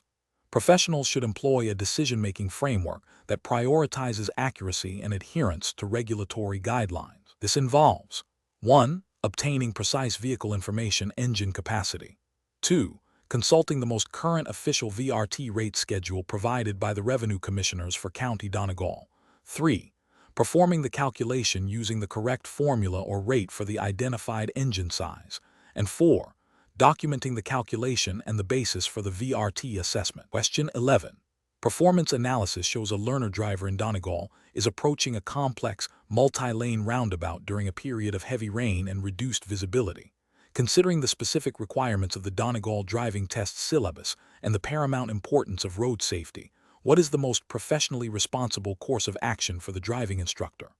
Professionals should employ a decision-making framework that prioritizes accuracy and adherence to regulatory guidelines. This involves 1. Obtaining precise vehicle information engine capacity. 2. Consulting the most current official VRT rate schedule provided by the revenue commissioners for County Donegal. 3. Performing the calculation using the correct formula or rate for the identified engine size. And 4. Documenting the calculation and the basis for the VRT assessment. Question 11. Performance analysis shows a learner driver in Donegal is approaching a complex, multi-lane roundabout during a period of heavy rain and reduced visibility. Considering the specific requirements of the Donegal driving test syllabus and the paramount importance of road safety, what is the most professionally responsible course of action for the driving instructor?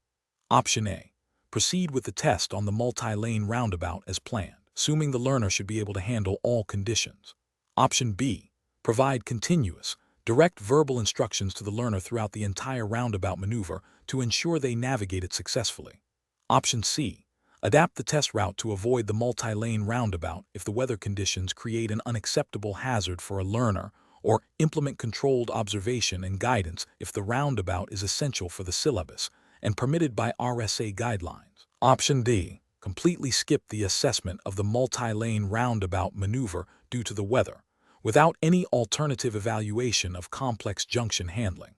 Option A. Proceed with the test on the multi-lane roundabout as planned, assuming the learner should be able to handle all conditions. Option B. Provide continuous, direct verbal instructions to the learner throughout the entire roundabout maneuver to ensure they navigate it successfully. Option C. Adapt the test route to avoid the multi-lane roundabout if the weather conditions create an unacceptable hazard for a learner, or implement controlled observation and guidance if the roundabout is essential for the syllabus and permitted by RSA guidelines. Option D. Completely skip the assessment of the multi-lane roundabout maneuver due to the weather, without any alternative evaluation of complex junction handling.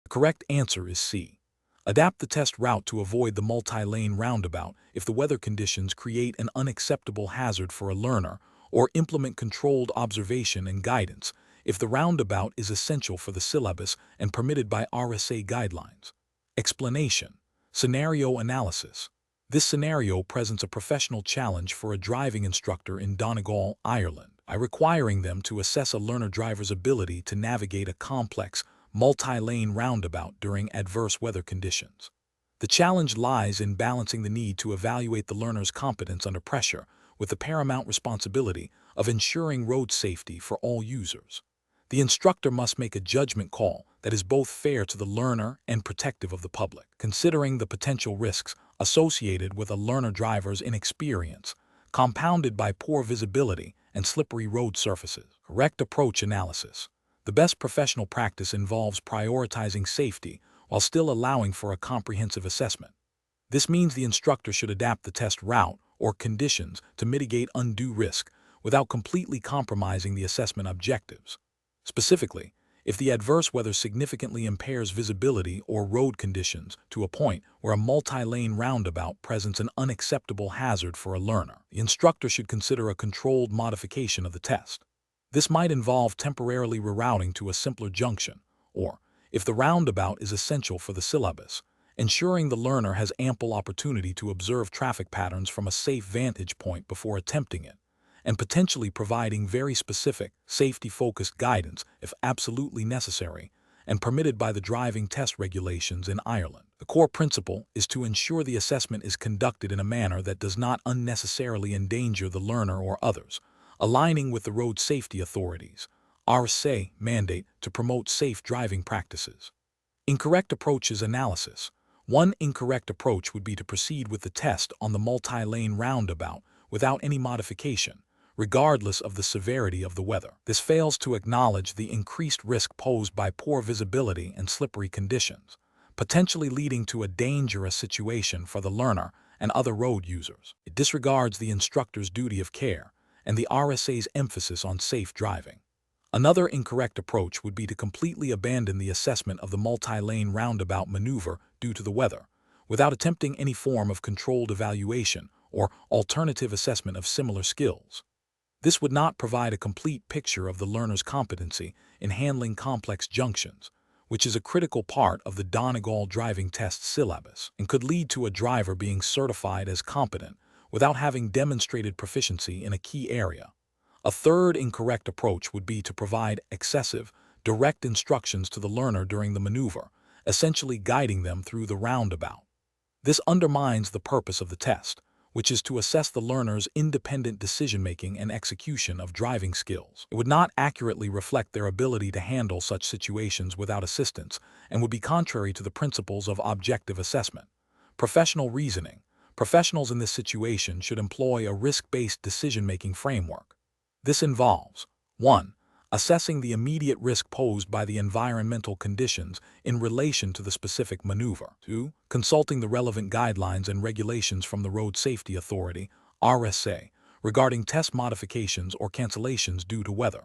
The correct answer is C. Adapt the test route to avoid the multi-lane roundabout if the weather conditions create an unacceptable hazard for a learner, or implement controlled observation and guidance if the roundabout is essential for the syllabus and permitted by RSA guidelines. Explanation. Scenario analysis. This scenario presents a professional challenge for a driving instructor in Donegal, Ireland, by requiring them to assess a learner driver's ability to navigate a complex, multi-lane roundabout during adverse weather conditions. The challenge lies in balancing the need to evaluate the learner's competence under pressure with the paramount responsibility of ensuring road safety for all users. The instructor must make a judgment call that is both fair to the learner and protective of the public, considering the potential risks associated with a learner driver's inexperience, compounded by poor visibility and slippery road surfaces. Correct approach analysis. The best professional practice involves prioritizing safety while still allowing for a comprehensive assessment. This means the instructor should adapt the test route or conditions to mitigate undue risk without completely compromising the assessment objectives. Specifically, if the adverse weather significantly impairs visibility or road conditions to a point where a multi-lane roundabout presents an unacceptable hazard for a learner, the instructor should consider a controlled modification of the test. This might involve temporarily rerouting to a simpler junction, or, if the roundabout is essential for the syllabus, ensuring the learner has ample opportunity to observe traffic patterns from a safe vantage point before attempting it, and potentially providing very specific, safety-focused guidance if absolutely necessary and permitted by the driving test regulations in Ireland. The core principle is to ensure the assessment is conducted in a manner that does not unnecessarily endanger the learner or others, aligning with the road safety authorities' RSA mandate to promote safe driving practices. Incorrect approaches analysis. One incorrect approach would be to proceed with the test on the multi-lane roundabout without any modification, regardless of the severity of the weather. This fails to acknowledge the increased risk posed by poor visibility and slippery conditions, potentially leading to a dangerous situation for the learner and other road users. It disregards the instructor's duty of care and the RSA's emphasis on safe driving. Another incorrect approach would be to completely abandon the assessment of the multi-lane roundabout maneuver due to the weather, without attempting any form of controlled evaluation or alternative assessment of similar skills. This would not provide a complete picture of the learner's competency in handling complex junctions, which is a critical part of the Donegal driving test syllabus, and could lead to a driver being certified as competent without having demonstrated proficiency in a key area. A third incorrect approach would be to provide excessive, direct instructions to the learner during the maneuver, essentially guiding them through the roundabout. This undermines the purpose of the test, which is to assess the learner's independent decision-making and execution of driving skills. It would not accurately reflect their ability to handle such situations without assistance and would be contrary to the principles of objective assessment. Professional reasoning. Professionals in this situation should employ a risk-based decision-making framework. This involves 1. Assessing the immediate risk posed by the environmental conditions in relation to the specific maneuver. 2. Consulting the relevant guidelines and regulations from the Road Safety Authority, RSA, regarding test modifications or cancellations due to weather.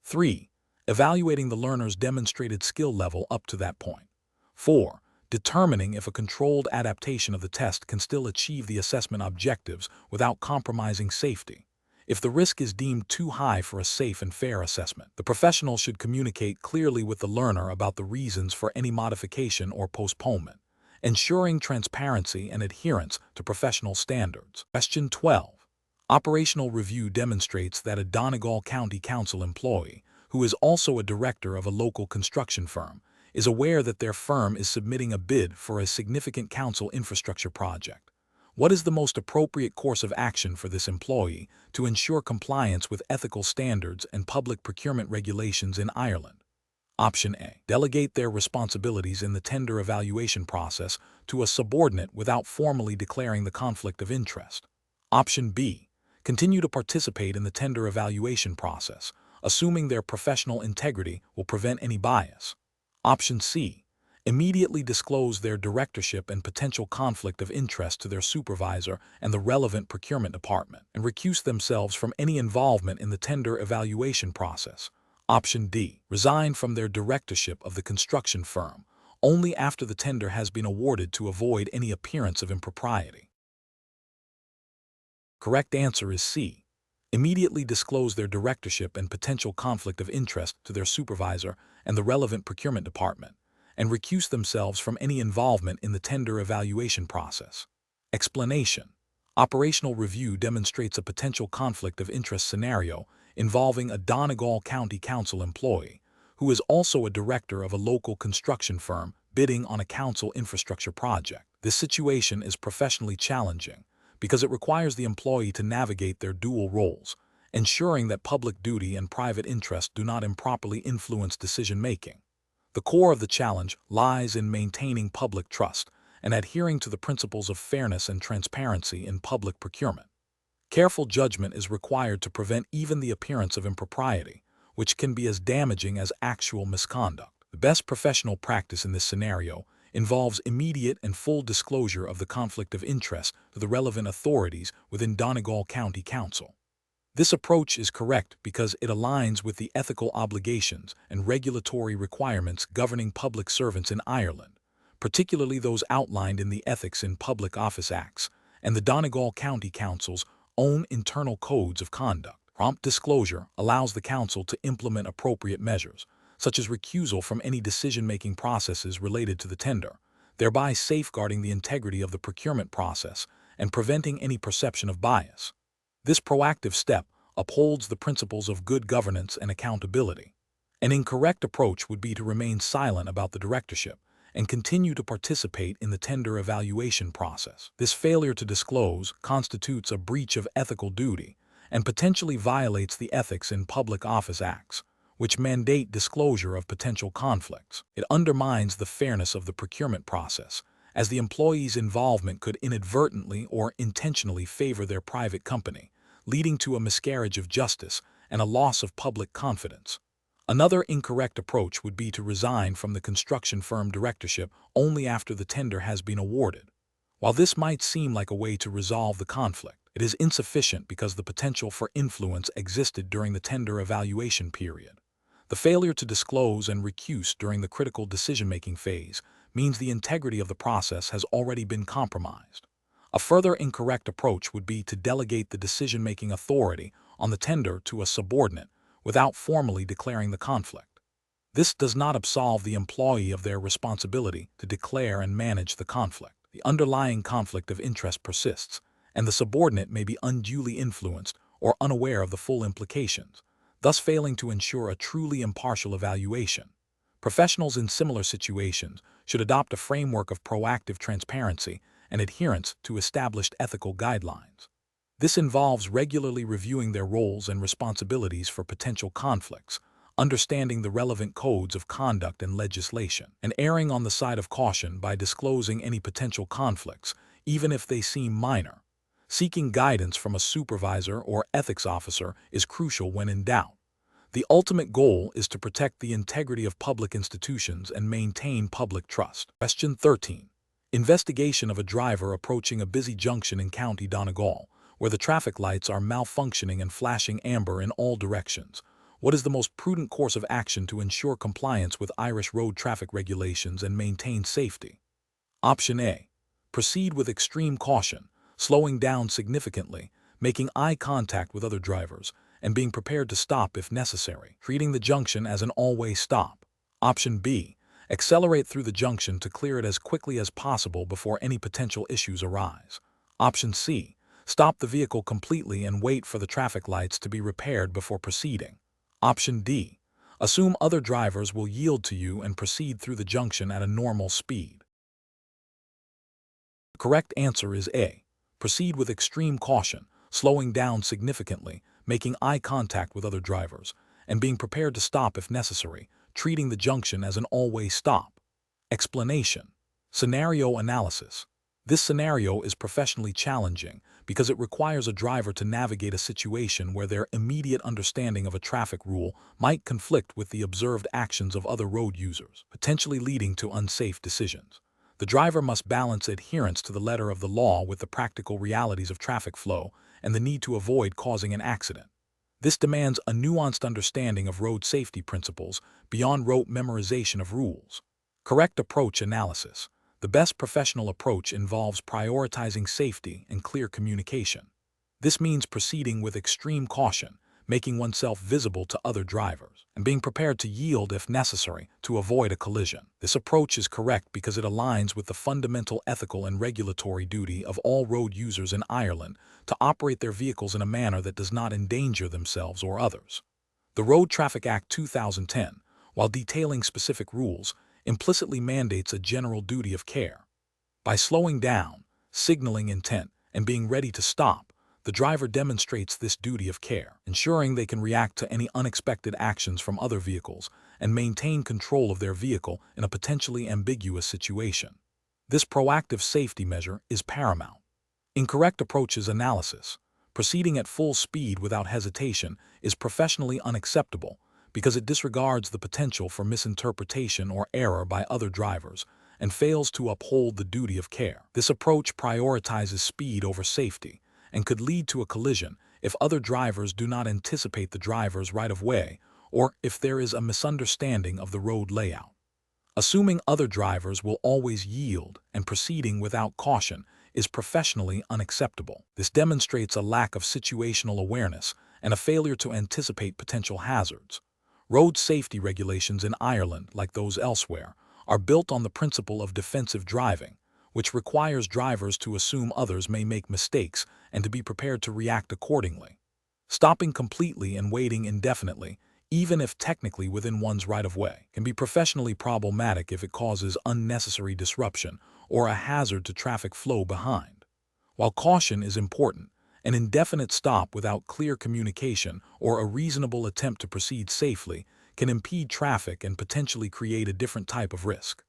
3. Evaluating the learner's demonstrated skill level up to that point. 4. Determining if a controlled adaptation of the test can still achieve the assessment objectives without compromising safety. If the risk is deemed too high for a safe and fair assessment, the professional should communicate clearly with the learner about the reasons for any modification or postponement, ensuring transparency and adherence to professional standards. Question 12. Operational review demonstrates that a Donegal County Council employee, who is also a director of a local construction firm, is aware that their firm is submitting a bid for a significant council infrastructure project. What is the most appropriate course of action for this employee to ensure compliance with ethical standards and public procurement regulations in Ireland? Option A. Delegate their responsibilities in the tender evaluation process to a subordinate without formally declaring the conflict of interest. Option B. Continue to participate in the tender evaluation process, assuming their professional integrity will prevent any bias. Option C. Immediately disclose their directorship and potential conflict of interest to their supervisor and the relevant procurement department, and recuse themselves from any involvement in the tender evaluation process. Option D. Resign from their directorship of the construction firm only after the tender has been awarded to avoid any appearance of impropriety. Correct answer is C. Immediately disclose their directorship and potential conflict of interest to their supervisor and the relevant procurement department, and recuse themselves from any involvement in the tender evaluation process. Explanation. Operational review demonstrates a potential conflict of interest scenario involving a Donegal County Council employee, who is also a director of a local construction firm bidding on a council infrastructure project. This situation is professionally challenging because it requires the employee to navigate their dual roles, ensuring that public duty and private interest do not improperly influence decision-making. The core of the challenge lies in maintaining public trust and adhering to the principles of fairness and transparency in public procurement. Careful judgment is required to prevent even the appearance of impropriety, which can be as damaging as actual misconduct. The best professional practice in this scenario involves immediate and full disclosure of the conflict of interest to the relevant authorities within Donegal County Council. This approach is correct because it aligns with the ethical obligations and regulatory requirements governing public servants in Ireland, particularly those outlined in the Ethics in Public Office Acts and the Donegal County Council's own internal codes of conduct. Prompt disclosure allows the council to implement appropriate measures, such as recusal from any decision-making processes related to the tender, thereby safeguarding the integrity of the procurement process and preventing any perception of bias. This proactive step upholds the principles of good governance and accountability. An incorrect approach would be to remain silent about the directorship and continue to participate in the tender evaluation process. This failure to disclose constitutes a breach of ethical duty and potentially violates the Ethics in Public Office Acts, which mandate disclosure of potential conflicts. It undermines the fairness of the procurement process, as the employee's involvement could inadvertently or intentionally favor their private company, leading to a miscarriage of justice and a loss of public confidence. Another incorrect approach would be to resign from the construction firm directorship only after the tender has been awarded. While this might seem like a way to resolve the conflict, It is insufficient because the potential for influence existed during the tender evaluation period. The failure to disclose and recuse during the critical decision-making phase means the integrity of the process has already been compromised. A further incorrect approach would be to delegate the decision-making authority on the tender to a subordinate without formally declaring the conflict. This does not absolve the employee of their responsibility to declare and manage the conflict. The underlying conflict of interest persists, and the subordinate may be unduly influenced or unaware of the full implications, thus failing to ensure a truly impartial evaluation. Professionals in similar situations should adopt a framework of proactive transparency and adherence to established ethical guidelines. This involves regularly reviewing their roles and responsibilities for potential conflicts, understanding the relevant codes of conduct and legislation, and erring on the side of caution by disclosing any potential conflicts, even if they seem minor. Seeking guidance from a supervisor or ethics officer is crucial when in doubt. The ultimate goal is to protect the integrity of public institutions and maintain public trust. Question 13. Investigation of a driver approaching a busy junction in County Donegal, where the traffic lights are malfunctioning and flashing amber in all directions. What is the most prudent course of action to ensure compliance with Irish road traffic regulations and maintain safety? Option A. Proceed with extreme caution, slowing down significantly, making eye contact with other drivers, and being prepared to stop if necessary, treating the junction as an all-way stop. Option B. Accelerate through the junction to clear it as quickly as possible before any potential issues arise. Option C. Stop the vehicle completely and wait for the traffic lights to be repaired before proceeding. Option D. Assume other drivers will yield to you and proceed through the junction at a normal speed. The correct answer is A. Proceed with extreme caution, slowing down significantly, making eye contact with other drivers, and being prepared to stop if necessary, treating the junction as an all-way stop. Explanation. Scenario analysis. This scenario is professionally challenging because it requires a driver to navigate a situation where their immediate understanding of a traffic rule might conflict with the observed actions of other road users, potentially leading to unsafe decisions. The driver must balance adherence to the letter of the law with the practical realities of traffic flow and the need to avoid causing an accident. This demands a nuanced understanding of road safety principles beyond rote memorization of rules. Correct approach analysis. The best professional approach involves prioritizing safety and clear communication. This means proceeding with extreme caution, making oneself visible to other drivers, and being prepared to yield if necessary to avoid a collision. This approach is correct because it aligns with the fundamental ethical and regulatory duty of all road users in Ireland to operate their vehicles in a manner that does not endanger themselves or others. The Road Traffic Act 2010, while detailing specific rules, implicitly mandates a general duty of care. By slowing down, signaling intent, and being ready to stop, the driver demonstrates this duty of care, ensuring they can react to any unexpected actions from other vehicles and maintain control of their vehicle in a potentially ambiguous situation. This proactive safety measure is paramount. Incorrect approaches analysis. Proceeding at full speed without hesitation is professionally unacceptable because it disregards the potential for misinterpretation or error by other drivers and fails to uphold the duty of care. This approach prioritizes speed over safety and could lead to a collision if other drivers do not anticipate the driver's right-of-way or if there is a misunderstanding of the road layout. Assuming other drivers will always yield and proceeding without caution is professionally unacceptable. This demonstrates a lack of situational awareness and a failure to anticipate potential hazards. Road safety regulations in Ireland, like those elsewhere, are built on the principle of defensive driving, which requires drivers to assume others may make mistakes and to be prepared to react accordingly. Stopping completely and waiting indefinitely, even if technically within one's right-of-way, can be professionally problematic if it causes unnecessary disruption or a hazard to traffic flow behind. While caution is important, an indefinite stop without clear communication or a reasonable attempt to proceed safely can impede traffic and potentially create a different type of risk.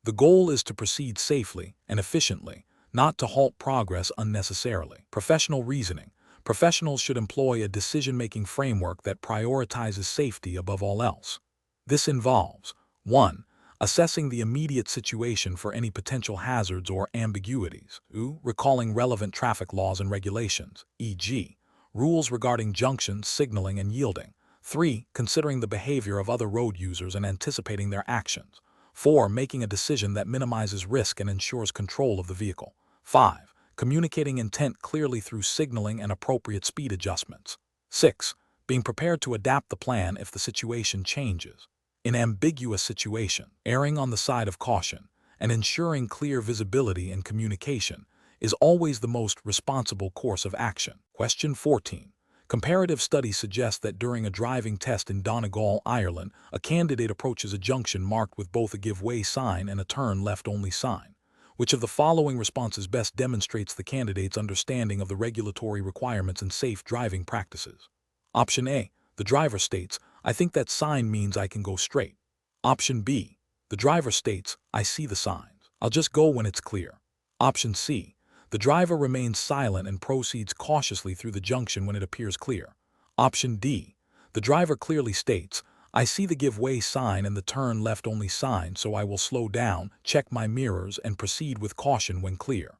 The goal is to proceed safely and efficiently, not to halt progress unnecessarily. Professional reasoning. Professionals should employ a decision-making framework that prioritizes safety above all else. This involves 1. Assessing the immediate situation for any potential hazards or ambiguities. 2. Recalling relevant traffic laws and regulations, e.g., rules regarding junctions, signaling, and yielding. 3. Considering the behavior of other road users and anticipating their actions. 4. Making a decision that minimizes risk and ensures control of the vehicle. 5. Communicating intent clearly through signaling and appropriate speed adjustments. 6. Being prepared to adapt the plan if the situation changes. In ambiguous situation, erring on the side of caution and ensuring clear visibility and communication is always the most responsible course of action. Question 14. Comparative studies suggest that during a driving test in Donegal, Ireland, a candidate approaches a junction marked with both a give way sign and a turn left only sign. Which of the following responses best demonstrates the candidate's understanding of the regulatory requirements and safe driving practices? Option A. The driver states, "I think that sign means I can go straight." Option B. The driver states, "I see the signs. I'll just go when it's clear." Option C. The driver remains silent and proceeds cautiously through the junction when it appears clear. Option D. The driver clearly states, "I see the give way sign and the turn left only sign, so I will slow down, check my mirrors, and proceed with caution when clear."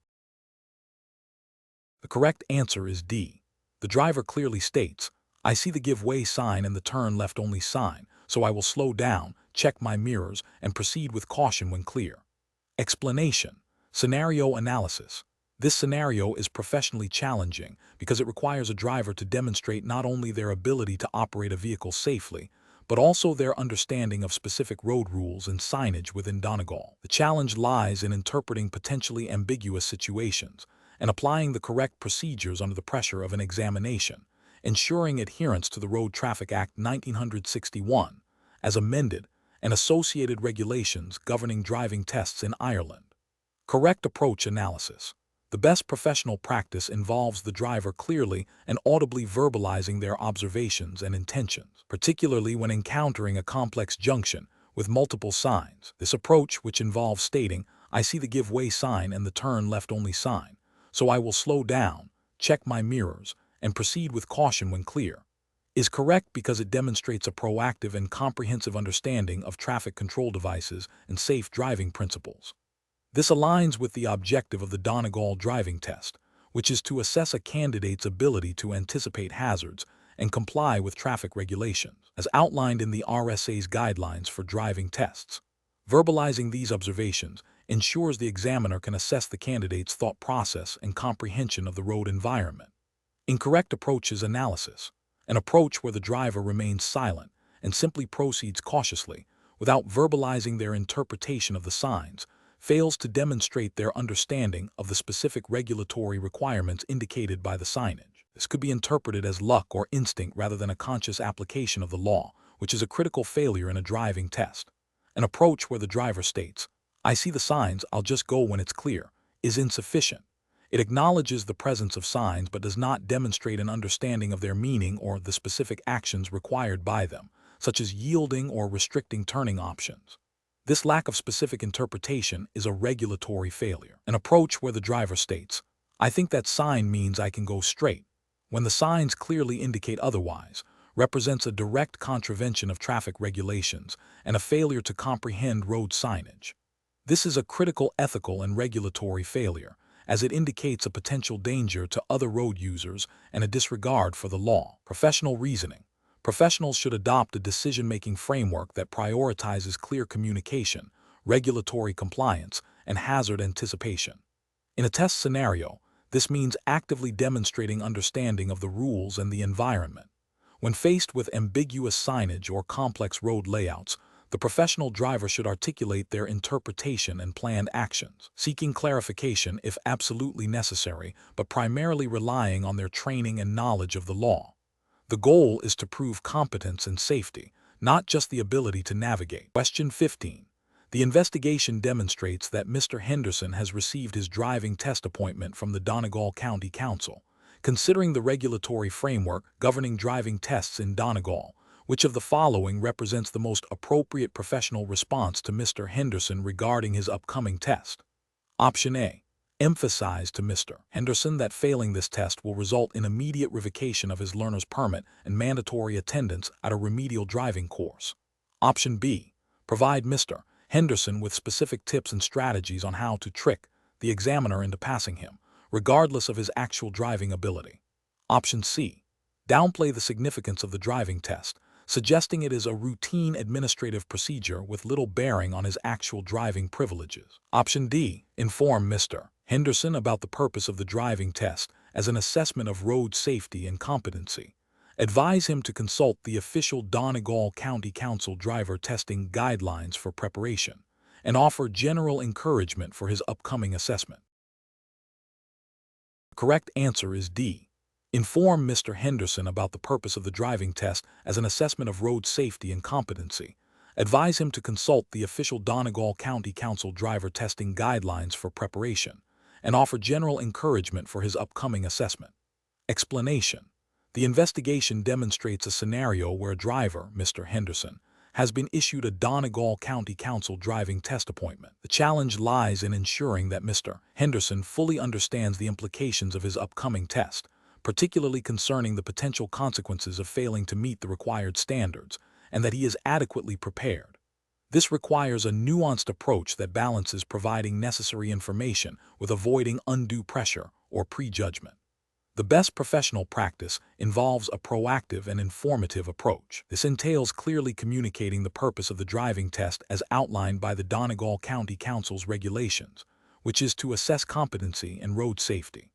The correct answer is D. The driver clearly states, "I see the give way sign and the turn left only sign, so I will slow down, check my mirrors, and proceed with caution when clear." Explanation. Scenario analysis. This scenario is professionally challenging because it requires a driver to demonstrate not only their ability to operate a vehicle safely, but also their understanding of specific road rules and signage within Donegal. The challenge lies in interpreting potentially ambiguous situations and applying the correct procedures under the pressure of an examination, ensuring adherence to the Road Traffic Act 1961, as amended, and associated regulations governing driving tests in Ireland. Correct approach analysis. The best professional practice involves the driver clearly and audibly verbalizing their observations and intentions, particularly when encountering a complex junction with multiple signs. This approach, which involves stating, "I see the give way sign and the turn left only sign, so I will slow down, check my mirrors, and proceed with caution when clear," is correct because it demonstrates a proactive and comprehensive understanding of traffic control devices and safe driving principles. This aligns with the objective of the Donegal driving test, which is to assess a candidate's ability to anticipate hazards and comply with traffic regulations, as outlined in the RSA's guidelines for driving tests. Verbalizing these observations ensures the examiner can assess the candidate's thought process and comprehension of the road environment. Incorrect approach is analysis, an approach where the driver remains silent and simply proceeds cautiously without verbalizing their interpretation of the signs, fails to demonstrate their understanding of the specific regulatory requirements indicated by the signage. This could be interpreted as luck or instinct rather than a conscious application of the law, which is a critical failure in a driving test. An approach where the driver states, "I see the signs, I'll just go when it's clear," is insufficient. It acknowledges the presence of signs but does not demonstrate an understanding of their meaning or the specific actions required by them, such as yielding or restricting turning options. This lack of specific interpretation is a regulatory failure. An approach where the driver states, "I think that sign means I can go straight," when the signs clearly indicate otherwise, represents a direct contravention of traffic regulations and a failure to comprehend road signage. This is a critical ethical and regulatory failure, as it indicates a potential danger to other road users and a disregard for the law. Professional reasoning. Professionals should adopt a decision-making framework that prioritizes clear communication, regulatory compliance, and hazard anticipation. In a test scenario, this means actively demonstrating understanding of the rules and the environment. When faced with ambiguous signage or complex road layouts, the professional driver should articulate their interpretation and planned actions, seeking clarification if absolutely necessary, but primarily relying on their training and knowledge of the law. The goal is to prove competence and safety, not just the ability to navigate. Question 15. The investigation demonstrates that Mr. Henderson has received his driving test appointment from the Donegal County Council. Considering the regulatory framework governing driving tests in Donegal, which of the following represents the most appropriate professional response to Mr. Henderson regarding his upcoming test? Option A. Emphasize to Mr. Henderson that failing this test will result in immediate revocation of his learner's permit and mandatory attendance at a remedial driving course. Option B. Provide Mr. Henderson with specific tips and strategies on how to trick the examiner into passing him, regardless of his actual driving ability. Option C. Downplay the significance of the driving test, suggesting it is a routine administrative procedure with little bearing on his actual driving privileges. Option D. Inform Mr. Henderson about the purpose of the driving test as an assessment of road safety and competency. Advise him to consult the official Donegal County Council driver testing guidelines for preparation, and offer general encouragement for his upcoming assessment. The correct answer is D. Inform Mr. Henderson about the purpose of the driving test as an assessment of road safety and competency. Advise him to consult the official Donegal County Council driver testing guidelines for preparation, and offer general encouragement for his upcoming assessment. Explanation. The investigation demonstrates a scenario where a driver, Mr. Henderson, has been issued a Donegal County Council driving test appointment. The challenge lies in ensuring that Mr. Henderson fully understands the implications of his upcoming test, particularly concerning the potential consequences of failing to meet the required standards, and that he is adequately prepared. This requires a nuanced approach that balances providing necessary information with avoiding undue pressure or prejudgment. The best professional practice involves a proactive and informative approach. This entails clearly communicating the purpose of the driving test as outlined by the Donegal County Council's regulations, which is to assess competency and road safety.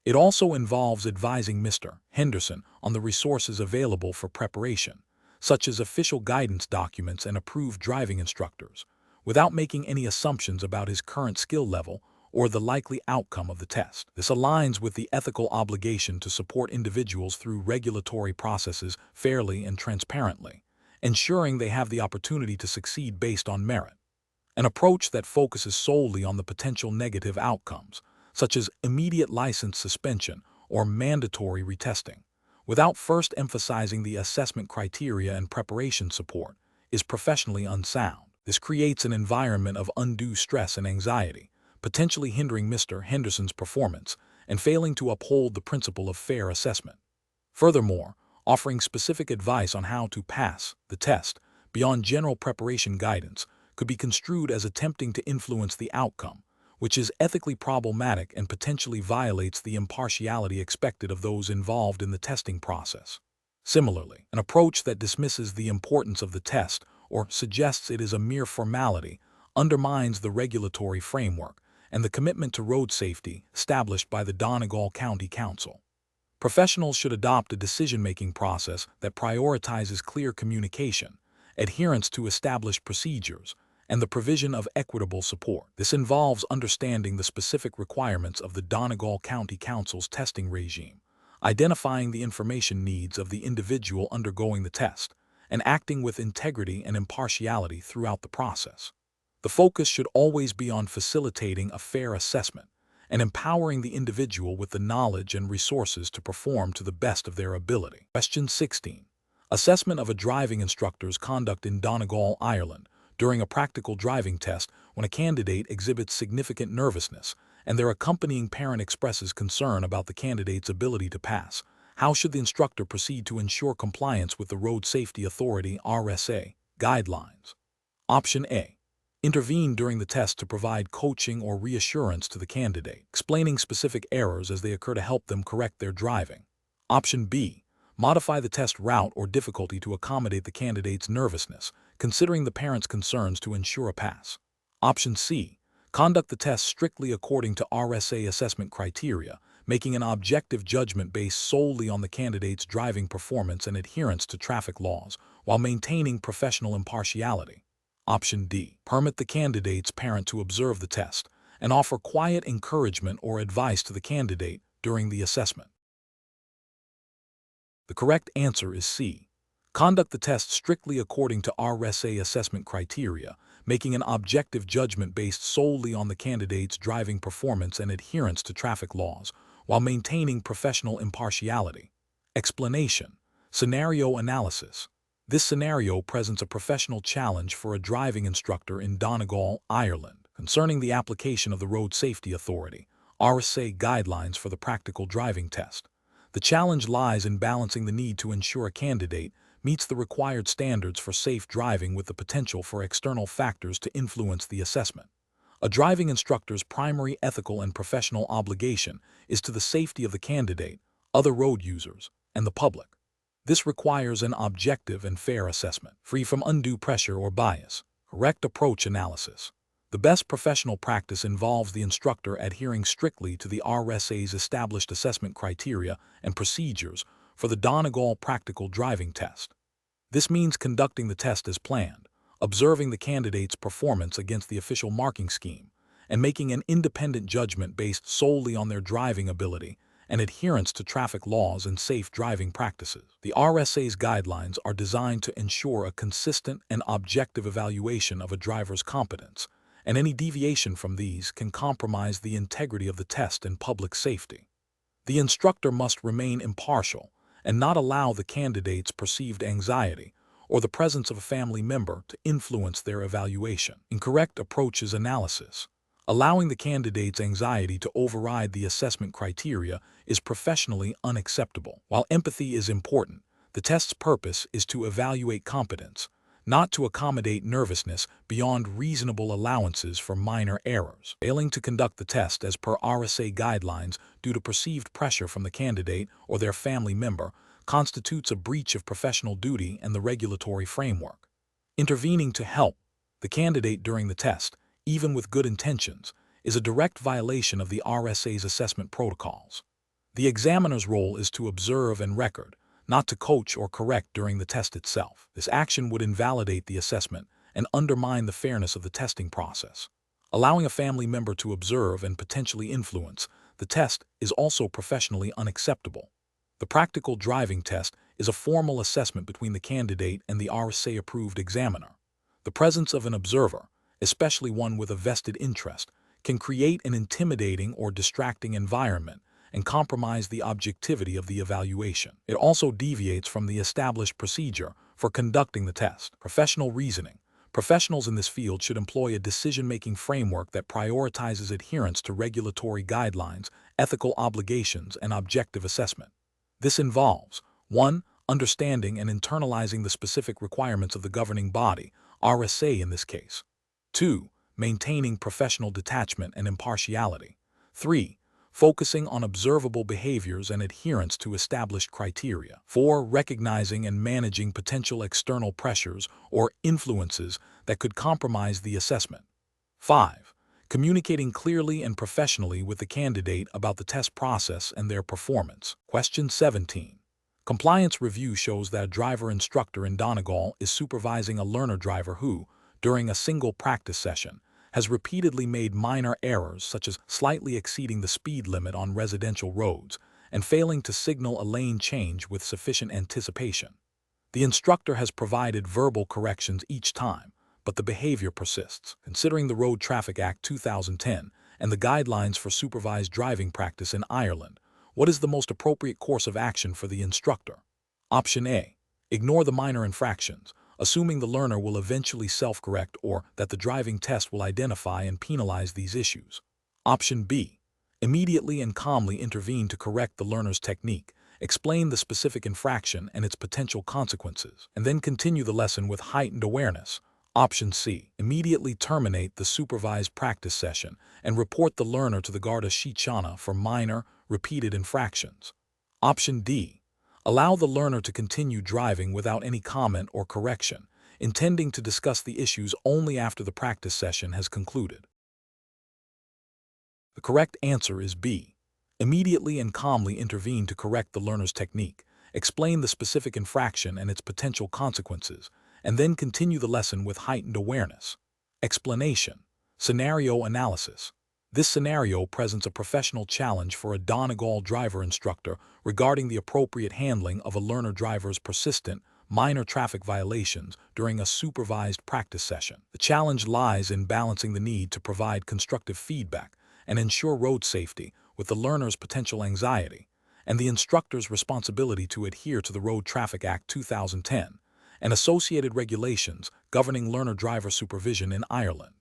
It also involves advising Mr. Henderson on the resources available for preparation, such as official guidance documents and approved driving instructors, without making any assumptions about his current skill level or the likely outcome of the test. This aligns with the ethical obligation to support individuals through regulatory processes fairly and transparently, ensuring they have the opportunity to succeed based on merit. An approach that focuses solely on the potential negative outcomes, such as immediate license suspension or mandatory retesting, without first emphasizing the assessment criteria and preparation support, is professionally unsound. This creates an environment of undue stress and anxiety, potentially hindering Mr. Henderson's performance and failing to uphold the principle of fair assessment. Furthermore, offering specific advice on how to pass the test beyond general preparation guidance could be construed as attempting to influence the outcome, which is ethically problematic and potentially violates the impartiality expected of those involved in the testing process. Similarly, an approach that dismisses the importance of the test or suggests it is a mere formality undermines the regulatory framework and the commitment to road safety established by the Donegal County Council. Professionals should adopt a decision-making process that prioritizes clear communication, adherence to established procedures, and the provision of equitable support. This involves understanding the specific requirements of the Donegal County Council's testing regime, identifying the information needs of the individual undergoing the test, and acting with integrity and impartiality throughout the process. The focus should always be on facilitating a fair assessment and empowering the individual with the knowledge and resources to perform to the best of their ability. Question 16. Assessment of a driving instructor's conduct in Donegal, Ireland, during a practical driving test when a candidate exhibits significant nervousness and their accompanying parent expresses concern about the candidate's ability to pass. How should the instructor proceed to ensure compliance with the Road Safety Authority (RSA) guidelines? Option A. Intervene during the test to provide coaching or reassurance to the candidate, explaining specific errors as they occur to help them correct their driving. Option B. Modify the test route or difficulty to accommodate the candidate's nervousness, considering the parent's concerns to ensure a pass. Option C. Conduct the test strictly according to RSA assessment criteria, making an objective judgment based solely on the candidate's driving performance and adherence to traffic laws, while maintaining professional impartiality. Option D. Permit the candidate's parent to observe the test and offer quiet encouragement or advice to the candidate during the assessment. The correct answer is C. Conduct the test strictly according to RSA assessment criteria, making an objective judgment based solely on the candidate's driving performance and adherence to traffic laws, while maintaining professional impartiality. Explanation. Scenario analysis. This scenario presents a professional challenge for a driving instructor in Donegal, Ireland, concerning the application of the Road Safety Authority (RSA) guidelines for the practical driving test. The challenge lies in balancing the need to ensure a candidate meets the required standards for safe driving with the potential for external factors to influence the assessment. A driving instructor's primary ethical and professional obligation is to the safety of the candidate, other road users, and the public. This requires an objective and fair assessment, free from undue pressure or bias. Correct approach analysis. The best professional practice involves the instructor adhering strictly to the RSA's established assessment criteria and procedures for the Donegal practical driving test. This means conducting the test as planned, observing the candidate's performance against the official marking scheme, and making an independent judgment based solely on their driving ability and adherence to traffic laws and safe driving practices. The RSA's guidelines are designed to ensure a consistent and objective evaluation of a driver's competence, and any deviation from these can compromise the integrity of the test and public safety. The instructor must remain impartial and not allow the candidate's perceived anxiety or the presence of a family member to influence their evaluation. Incorrect approaches analysis. Allowing the candidate's anxiety to override the assessment criteria is professionally unacceptable. While empathy is important, the test's purpose is to evaluate competence, not to accommodate nervousness beyond reasonable allowances for minor errors. Failing to conduct the test as per RSA guidelines due to perceived pressure from the candidate or their family member constitutes a breach of professional duty and the regulatory framework. Intervening to help the candidate during the test, even with good intentions, is a direct violation of the RSA's assessment protocols. The examiner's role is to observe and record, not to coach or correct during the test itself. This action would invalidate the assessment and undermine the fairness of the testing process. Allowing a family member to observe and potentially influence the test is also professionally unacceptable. The practical driving test is a formal assessment between the candidate and the RSA-approved examiner. The presence of an observer, especially one with a vested interest, can create an intimidating or distracting environment and compromise the objectivity of the evaluation. It also deviates from the established procedure for conducting the test. Professional reasoning. Professionals in this field should employ a decision-making framework that prioritizes adherence to regulatory guidelines, ethical obligations, and objective assessment. This involves 1. Understanding and internalizing the specific requirements of the governing body, RSA in this case. 2. Maintaining professional detachment and impartiality. 3. Focusing on observable behaviors and adherence to established criteria. 4. Recognizing and managing potential external pressures or influences that could compromise the assessment. 5. Communicating clearly and professionally with the candidate about the test process and their performance. Question 17. Compliance review shows that a driver instructor in Donegal is supervising a learner driver who, during a single practice session, has repeatedly made minor errors such as slightly exceeding the speed limit on residential roads and failing to signal a lane change with sufficient anticipation. The instructor has provided verbal corrections each time, but the behavior persists. Considering the Road Traffic Act 2010 and the guidelines for supervised driving practice in Ireland, what is the most appropriate course of action for the instructor? Option A. Ignore the minor infractions, assuming the learner will eventually self-correct or that the driving test will identify and penalize these issues. Option B. Immediately and calmly intervene to correct the learner's technique, explain the specific infraction and its potential consequences, and then continue the lesson with heightened awareness. Option C. Immediately terminate the supervised practice session and report the learner to the Garda Síochána for minor, repeated infractions. Option D. Allow the learner to continue driving without any comment or correction, intending to discuss the issues only after the practice session has concluded. The correct answer is B. Immediately and calmly intervene to correct the learner's technique, explain the specific infraction and its potential consequences, and then continue the lesson with heightened awareness. Explanation. Scenario analysis. This scenario presents a professional challenge for a Donegal driver instructor regarding the appropriate handling of a learner driver's persistent, minor traffic violations during a supervised practice session. The challenge lies in balancing the need to provide constructive feedback and ensure road safety with the learner's potential anxiety, and the instructor's responsibility to adhere to the Road Traffic Act 2010 and associated regulations governing learner driver supervision in Ireland.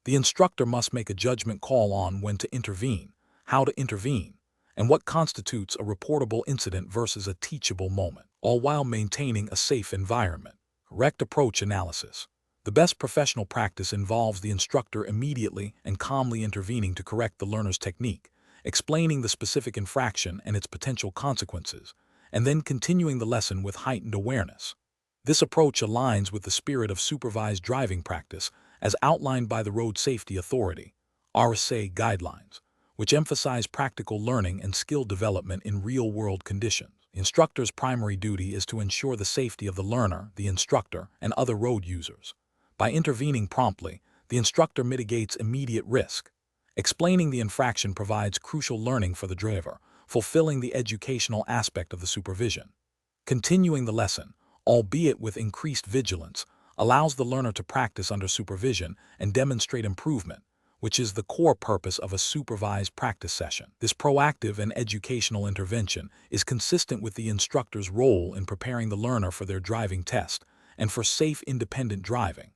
The instructor must make a judgment call on when to intervene, how to intervene, and what constitutes a reportable incident versus a teachable moment. all while maintaining a safe environment. Correct approach analysis. The best professional practice involves the instructor immediately and calmly intervening to correct the learner's technique, explaining the specific infraction and its potential consequences, and then continuing the lesson with heightened awareness. This approach aligns with the spirit of supervised driving practice as outlined by the Road Safety Authority, RSA guidelines, which emphasize practical learning and skill development in real-world conditions. The instructor's primary duty is to ensure the safety of the learner, the instructor, and other road users. By intervening promptly, the instructor mitigates immediate risk. Explaining the infraction provides crucial learning for the driver, fulfilling the educational aspect of the supervision. Continuing the lesson, albeit with increased vigilance, allows the learner to practice under supervision and demonstrate improvement, which is the core purpose of a supervised practice session. This proactive and educational intervention is consistent with the instructor's role in preparing the learner for their driving test and for safe independent driving.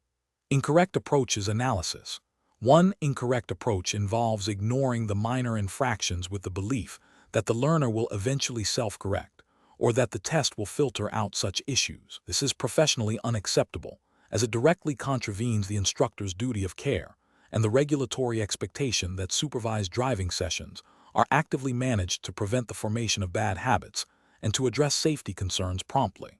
Incorrect approaches analysis. One incorrect approach involves ignoring the minor infractions with the belief that the learner will eventually self-correct, or that the test will filter out such issues. This is professionally unacceptable, as it directly contravenes the instructor's duty of care and the regulatory expectation that supervised driving sessions are actively managed to prevent the formation of bad habits and to address safety concerns promptly.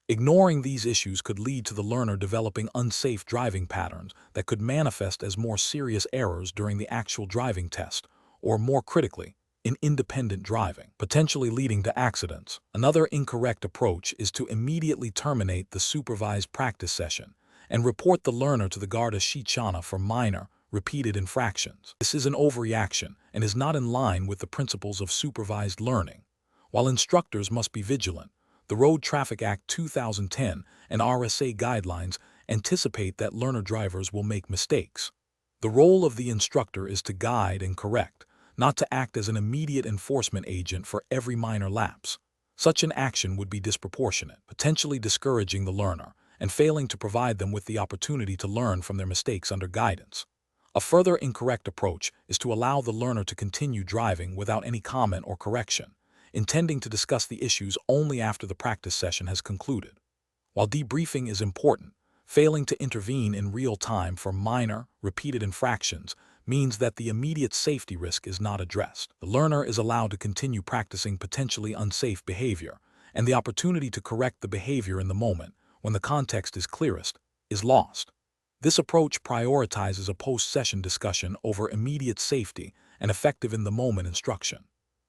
Ignoring these issues could lead to the learner developing unsafe driving patterns that could manifest as more serious errors during the actual driving test, or more critically, in independent driving, potentially leading to accidents. Another incorrect approach is to immediately terminate the supervised practice session and report the learner to the Garda Síochána for minor, repeated infractions. This is an overreaction and is not in line with the principles of supervised learning. While instructors must be vigilant, the Road Traffic Act 2010 and RSA guidelines anticipate that learner drivers will make mistakes. The role of the instructor is to guide and correct, not to act as an immediate enforcement agent for every minor lapse. Such an action would be disproportionate, potentially discouraging the learner and failing to provide them with the opportunity to learn from their mistakes under guidance. A further incorrect approach is to allow the learner to continue driving without any comment or correction, intending to discuss the issues only after the practice session has concluded. While debriefing is important, failing to intervene in real time for minor, repeated infractions means that the immediate safety risk is not addressed. The learner is allowed to continue practicing potentially unsafe behavior, and the opportunity to correct the behavior in the moment, when the context is clearest, is lost. This approach prioritizes a post-session discussion over immediate safety and effective in-the-moment instruction.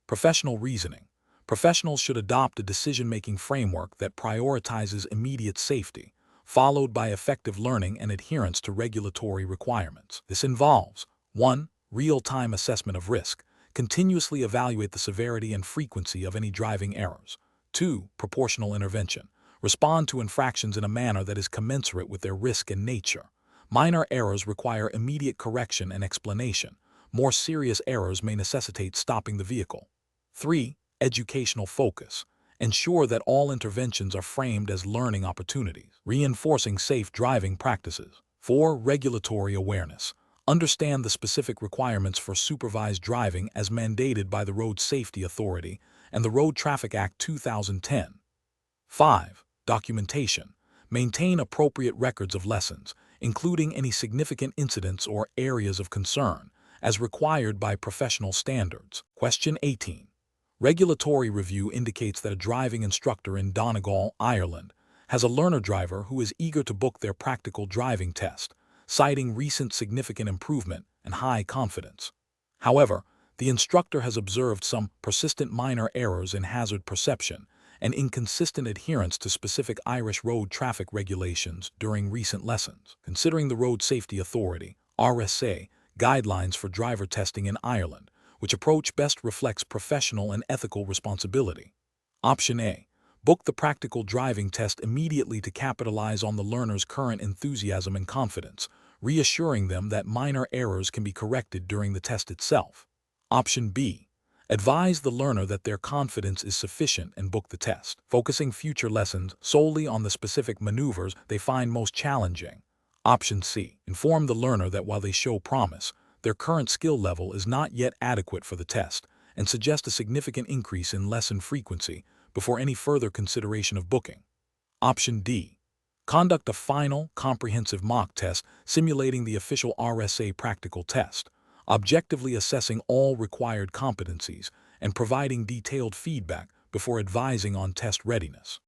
Professional reasoning. Professionals should adopt a decision-making framework that prioritizes immediate safety, followed by effective learning and adherence to regulatory requirements. This involves 1. Real-time assessment of risk. Continuously evaluate the severity and frequency of any driving errors. 2. Proportional intervention. Respond to infractions in a manner that is commensurate with their risk and nature. Minor errors require immediate correction and explanation. More serious errors may necessitate stopping the vehicle. 3. Educational focus. Ensure that all interventions are framed as learning opportunities, reinforcing safe driving practices. 4. Regulatory awareness. Understand the specific requirements for supervised driving as mandated by the Road Safety Authority and the Road Traffic Act 2010. 5. Documentation. Maintain appropriate records of lessons, including any significant incidents or areas of concern, as required by professional standards. Question 18. Regulatory review indicates that a driving instructor in Donegal, Ireland, has a learner driver who is eager to book their practical driving test, citing recent significant improvement and high confidence. However, the instructor has observed some persistent minor errors in hazard perception and inconsistent adherence to specific Irish road traffic regulations during recent lessons. Considering the Road Safety Authority, RSA, guidelines for driver testing in Ireland, which approach best reflects professional and ethical responsibility. Option A. Book the practical driving test immediately to capitalize on the learner's current enthusiasm and confidence, reassuring them that minor errors can be corrected during the test itself. Option B. Advise the learner that their confidence is sufficient and book the test, focusing future lessons solely on the specific maneuvers they find most challenging. Option C. Inform the learner that while they show promise, their current skill level is not yet adequate for the test, and suggest a significant increase in lesson frequency, before any further consideration of booking. Option D. Conduct a final, comprehensive mock test simulating the official RSA practical test, objectively assessing all required competencies and providing detailed feedback before advising on test readiness.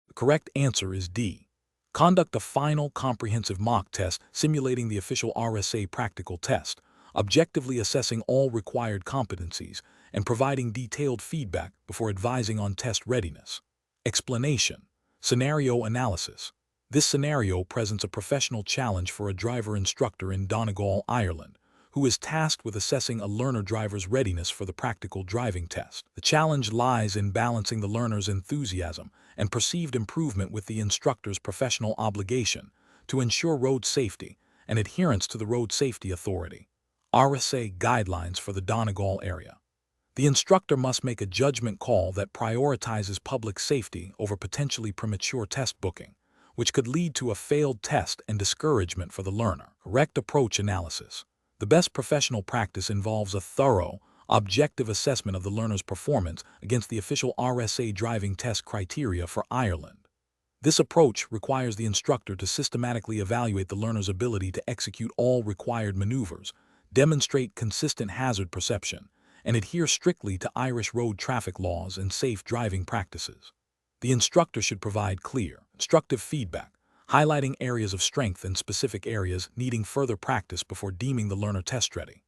The correct answer is D. Conduct a final, comprehensive mock test simulating the official RSA practical test, objectively assessing all required competencies and providing detailed feedback before advising on test readiness. Explanation. Scenario analysis. This scenario presents a professional challenge for a driver instructor in Donegal, Ireland, who is tasked with assessing a learner-driver's readiness for the practical driving test. The challenge lies in balancing the learner's enthusiasm and perceived improvement with the instructor's professional obligation to ensure road safety and adherence to the Road Safety Authority (RSA) guidelines for the Donegal area. The instructor must make a judgment call that prioritizes public safety over potentially premature test booking, which could lead to a failed test and discouragement for the learner. Correct approach analysis. The best professional practice involves a thorough, objective assessment of the learner's performance against the official RSA driving test criteria for Ireland. This approach requires the instructor to systematically evaluate the learner's ability to execute all required maneuvers, demonstrate consistent hazard perception, and adhere strictly to Irish road traffic laws and safe driving practices. The instructor should provide clear, instructive feedback, highlighting areas of strength and specific areas needing further practice before deeming the learner test-ready.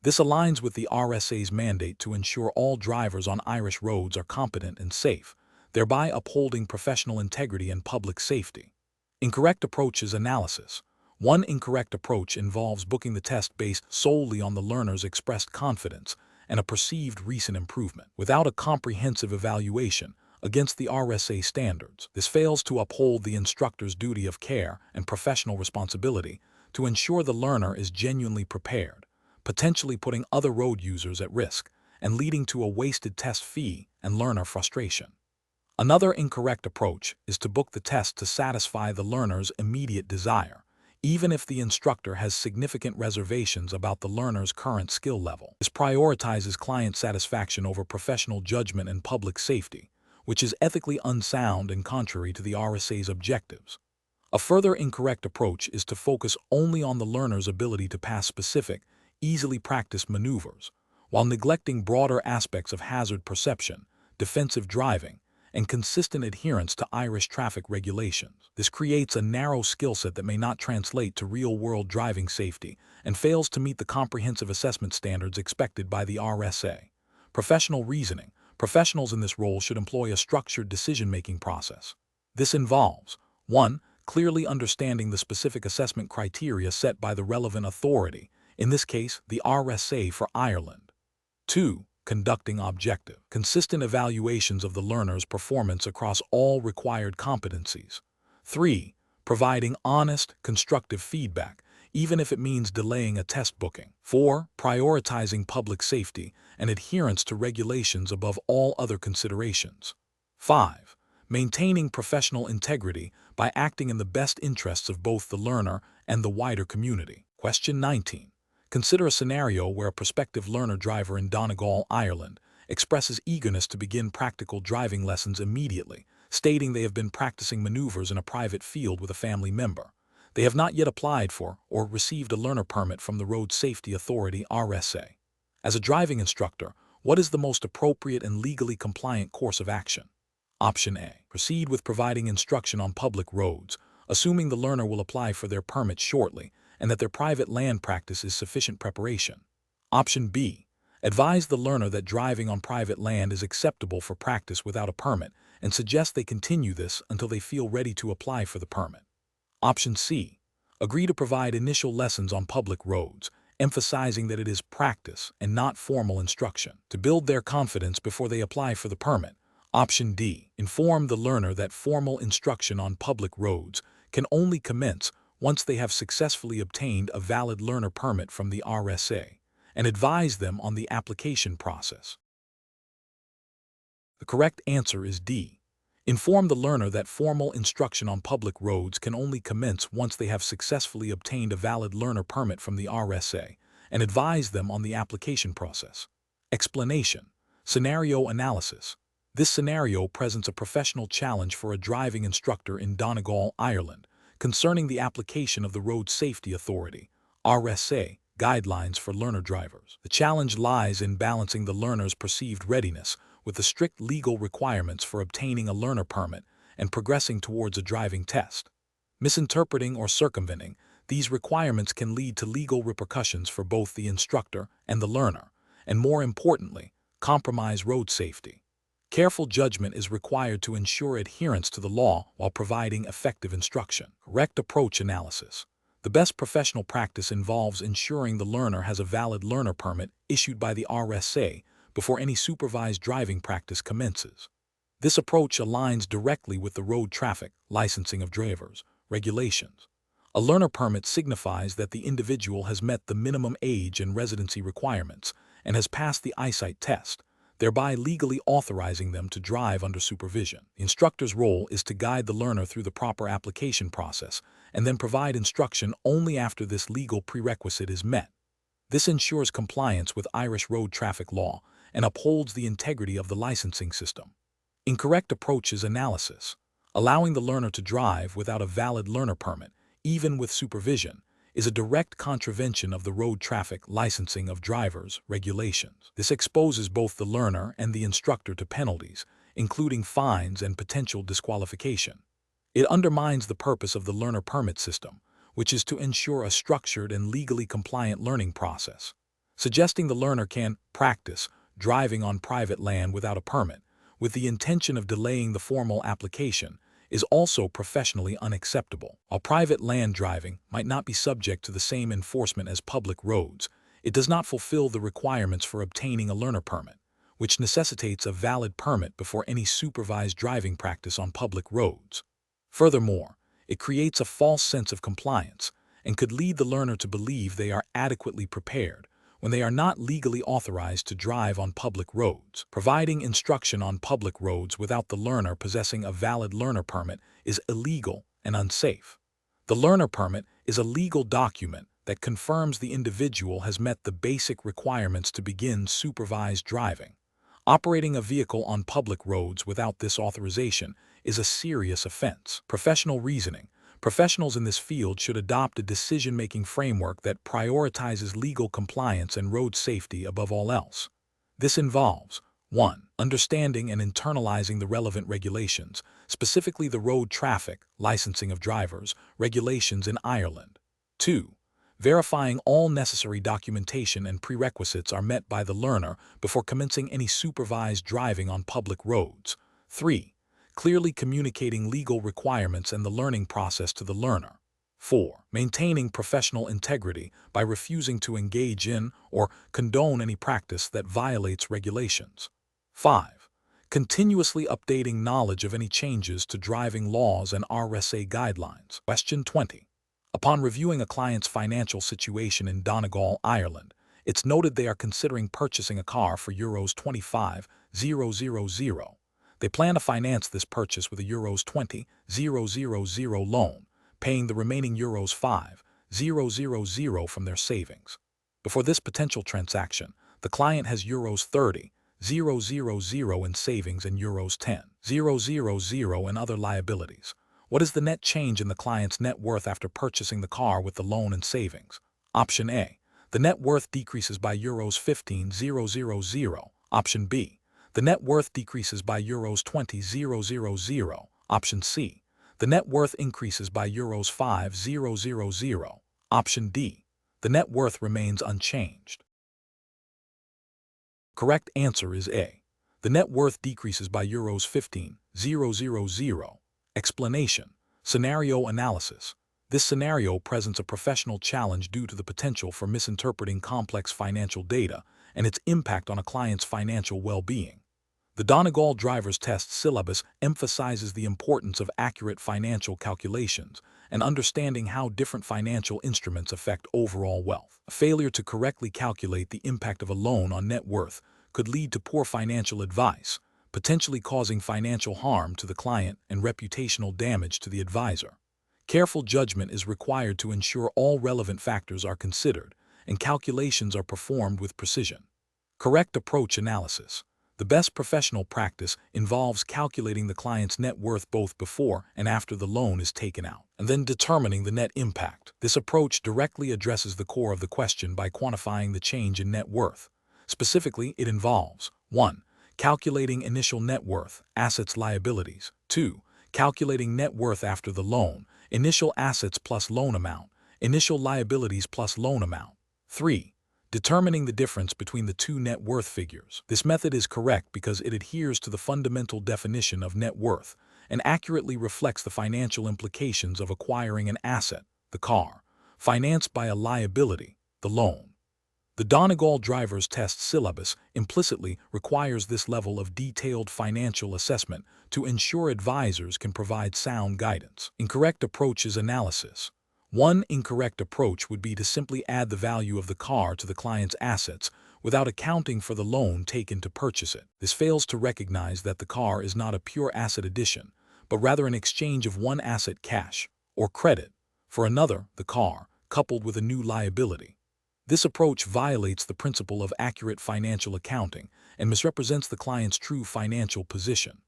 This aligns with the RSA's mandate to ensure all drivers on Irish roads are competent and safe, thereby upholding professional integrity and public safety. Incorrect approaches analysis. One incorrect approach involves booking the test based solely on the learner's expressed confidence and a perceived recent improvement, without a comprehensive evaluation against the RSA standards. This fails to uphold the instructor's duty of care and professional responsibility to ensure the learner is genuinely prepared, potentially putting other road users at risk and leading to a wasted test fee and learner frustration. Another incorrect approach is to book the test to satisfy the learner's immediate desire, even if the instructor has significant reservations about the learner's current skill level. This prioritizes client satisfaction over professional judgment and public safety, which is ethically unsound and contrary to the RSA's objectives. A further incorrect approach is to focus only on the learner's ability to pass specific, easily practiced maneuvers, while neglecting broader aspects of hazard perception, defensive driving, and consistent adherence to Irish traffic regulations. This creates a narrow skill set that may not translate to real-world driving safety and fails to meet the comprehensive assessment standards expected by the RSA. Professional reasoning. Professionals in this role should employ a structured decision-making process. This involves 1. Clearly understanding the specific assessment criteria set by the relevant authority, in this case, the RSA for Ireland. 2. Conducting objective, consistent evaluations of the learner's performance across all required competencies. 3. Providing honest, constructive feedback, even if it means delaying a test booking. 4. Prioritizing public safety and adherence to regulations above all other considerations. 5. Maintaining professional integrity by acting in the best interests of both the learner and the wider community. Question 19. Consider a scenario where a prospective learner-driver in Donegal, Ireland, expresses eagerness to begin practical driving lessons immediately, stating they have been practicing maneuvers in a private field with a family member. They have not yet applied for or received a learner permit from the Road Safety Authority (RSA). As a driving instructor, what is the most appropriate and legally compliant course of action? Option A. Proceed with providing instruction on public roads, assuming the learner will apply for their permit shortly and that their private land practice is sufficient preparation. Option B. Advise the learner that driving on private land is acceptable for practice without a permit and suggest they continue this until they feel ready to apply for the permit. Option C. Agree to provide initial lessons on public roads, emphasizing that it is practice and not formal instruction, to build their confidence before they apply for the permit. Option D. Inform the learner that formal instruction on public roads can only commence once they have successfully obtained a valid learner permit from the RSA, and advise them on the application process. The correct answer is D. Inform the learner that formal instruction on public roads can only commence once they have successfully obtained a valid learner permit from the RSA, and advise them on the application process. Explanation. Scenario analysis. This scenario presents a professional challenge for a driving instructor in Donegal, Ireland, concerning the application of the Road Safety Authority (RSA) guidelines for learner drivers. The challenge lies in balancing the learner's perceived readiness with the strict legal requirements for obtaining a learner permit and progressing towards a driving test. Misinterpreting or circumventing these requirements can lead to legal repercussions for both the instructor and the learner, and more importantly, compromise road safety. Careful judgment is required to ensure adherence to the law while providing effective instruction. Correct approach analysis. The best professional practice involves ensuring the learner has a valid learner permit issued by the RSA before any supervised driving practice commences. This approach aligns directly with the road traffic licensing of drivers regulations. A learner permit signifies that the individual has met the minimum age and residency requirements and has passed the eyesight test, thereby legally authorizing them to drive under supervision. The instructor's role is to guide the learner through the proper application process and then provide instruction only after this legal prerequisite is met. This ensures compliance with Irish road traffic law and upholds the integrity of the licensing system. Incorrect approaches analysis. Allowing the learner to drive without a valid learner permit, even with supervision, is a direct contravention of the road traffic licensing of drivers regulations. This exposes both the learner and the instructor to penalties, including fines and potential disqualification. It undermines the purpose of the learner permit system, which is to ensure a structured and legally compliant learning process. Suggesting the learner can practice driving on private land without a permit, with the intention of delaying the formal application, is also professionally unacceptable. While private land driving might not be subject to the same enforcement as public roads, it does not fulfill the requirements for obtaining a learner permit, which necessitates a valid permit before any supervised driving practice on public roads. Furthermore, it creates a false sense of compliance and could lead the learner to believe they are adequately prepared when they are not legally authorized to drive on public roads. Providing instruction on public roads without the learner possessing a valid learner permit is illegal and unsafe. The learner permit is a legal document that confirms the individual has met the basic requirements to begin supervised driving. Operating a vehicle on public roads without this authorization is a serious offense. Professional reasoning. Professionals in this field should adopt a decision-making framework that prioritizes legal compliance and road safety above all else. This involves 1. Understanding and internalizing the relevant regulations, specifically the road traffic licensing of drivers regulations in Ireland. 2. Verifying all necessary documentation and prerequisites are met by the learner before commencing any supervised driving on public roads. 3. Clearly communicating legal requirements and the learning process to the learner. 4. Maintaining professional integrity by refusing to engage in or condone any practice that violates regulations. 5. Continuously updating knowledge of any changes to driving laws and RSA guidelines. Question 20. Upon reviewing a client's financial situation in Donegal, Ireland, it's noted they are considering purchasing a car for Euros 25,000. They plan to finance this purchase with a Euros 20,000 loan, paying the remaining Euros 5,000 from their savings. Before this potential transaction, the client has Euros 30,000 in savings and Euros 10,000 in other liabilities. What is the net change in the client's net worth after purchasing the car with the loan and savings? Option A. The net worth decreases by Euros 15,000. Option B. The net worth decreases by Euros 20,000. Option C. The net worth increases by Euros 5,000. Option D. The net worth remains unchanged. Correct answer is A. The net worth decreases by Euros 15,000. Explanation. Scenario analysis. This scenario presents a professional challenge due to the potential for misinterpreting complex financial data and its impact on a client's financial well-being. The Donegal driver's test syllabus emphasizes the importance of accurate financial calculations and understanding how different financial instruments affect overall wealth. A failure to correctly calculate the impact of a loan on net worth could lead to poor financial advice, potentially causing financial harm to the client and reputational damage to the advisor. Careful judgment is required to ensure all relevant factors are considered and calculations are performed with precision. Correct approach analysis. The best professional practice involves calculating the client's net worth both before and after the loan is taken out, and then determining the net impact. This approach directly addresses the core of the question by quantifying the change in net worth. Specifically, it involves 1. Calculating initial net worth, assets, liabilities. 2. Calculating net worth after the loan, initial assets plus loan amount, initial liabilities plus loan amount. 3. Determining the difference between the two net worth figures. This method is correct because it adheres to the fundamental definition of net worth and accurately reflects the financial implications of acquiring an asset, the car, financed by a liability, the loan. The Donegal driver's test syllabus implicitly requires this level of detailed financial assessment to ensure advisors can provide sound guidance. Incorrect approaches analysis. One incorrect approach would be to simply add the value of the car to the client's assets without accounting for the loan taken to purchase it. This fails to recognize that the car is not a pure asset addition, but rather an exchange of one asset, cash or credit, for another, the car, coupled with a new liability. This approach violates the principle of accurate financial accounting and misrepresents the client's true financial position.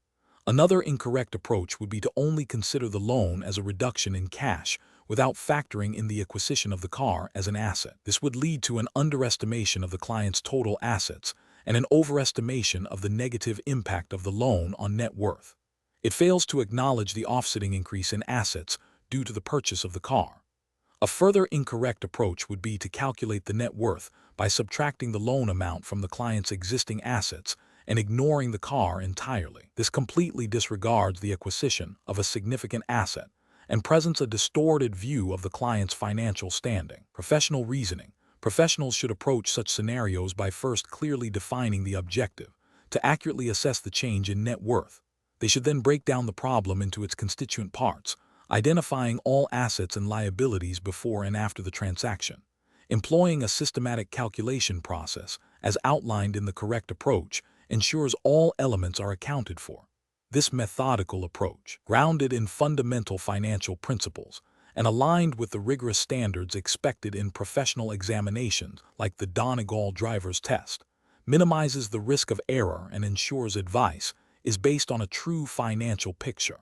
Another incorrect approach would be to only consider the loan as a reduction in cash without factoring in the acquisition of the car as an asset. This would lead to an underestimation of the client's total assets and an overestimation of the negative impact of the loan on net worth. It fails to acknowledge the offsetting increase in assets due to the purchase of the car. A further incorrect approach would be to calculate the net worth by subtracting the loan amount from the client's existing assets and ignoring the car entirely. This completely disregards the acquisition of a significant asset and presents a distorted view of the client's financial standing. Professional reasoning. Professionals should approach such scenarios by first clearly defining the objective to accurately assess the change in net worth. They should then break down the problem into its constituent parts, identifying all assets and liabilities before and after the transaction. Employing a systematic calculation process, as outlined in the correct approach, ensures all elements are accounted for. This methodical approach, grounded in fundamental financial principles and aligned with the rigorous standards expected in professional examinations like the Donegal driver's test, minimizes the risk of error and ensures advice is based on a true financial picture.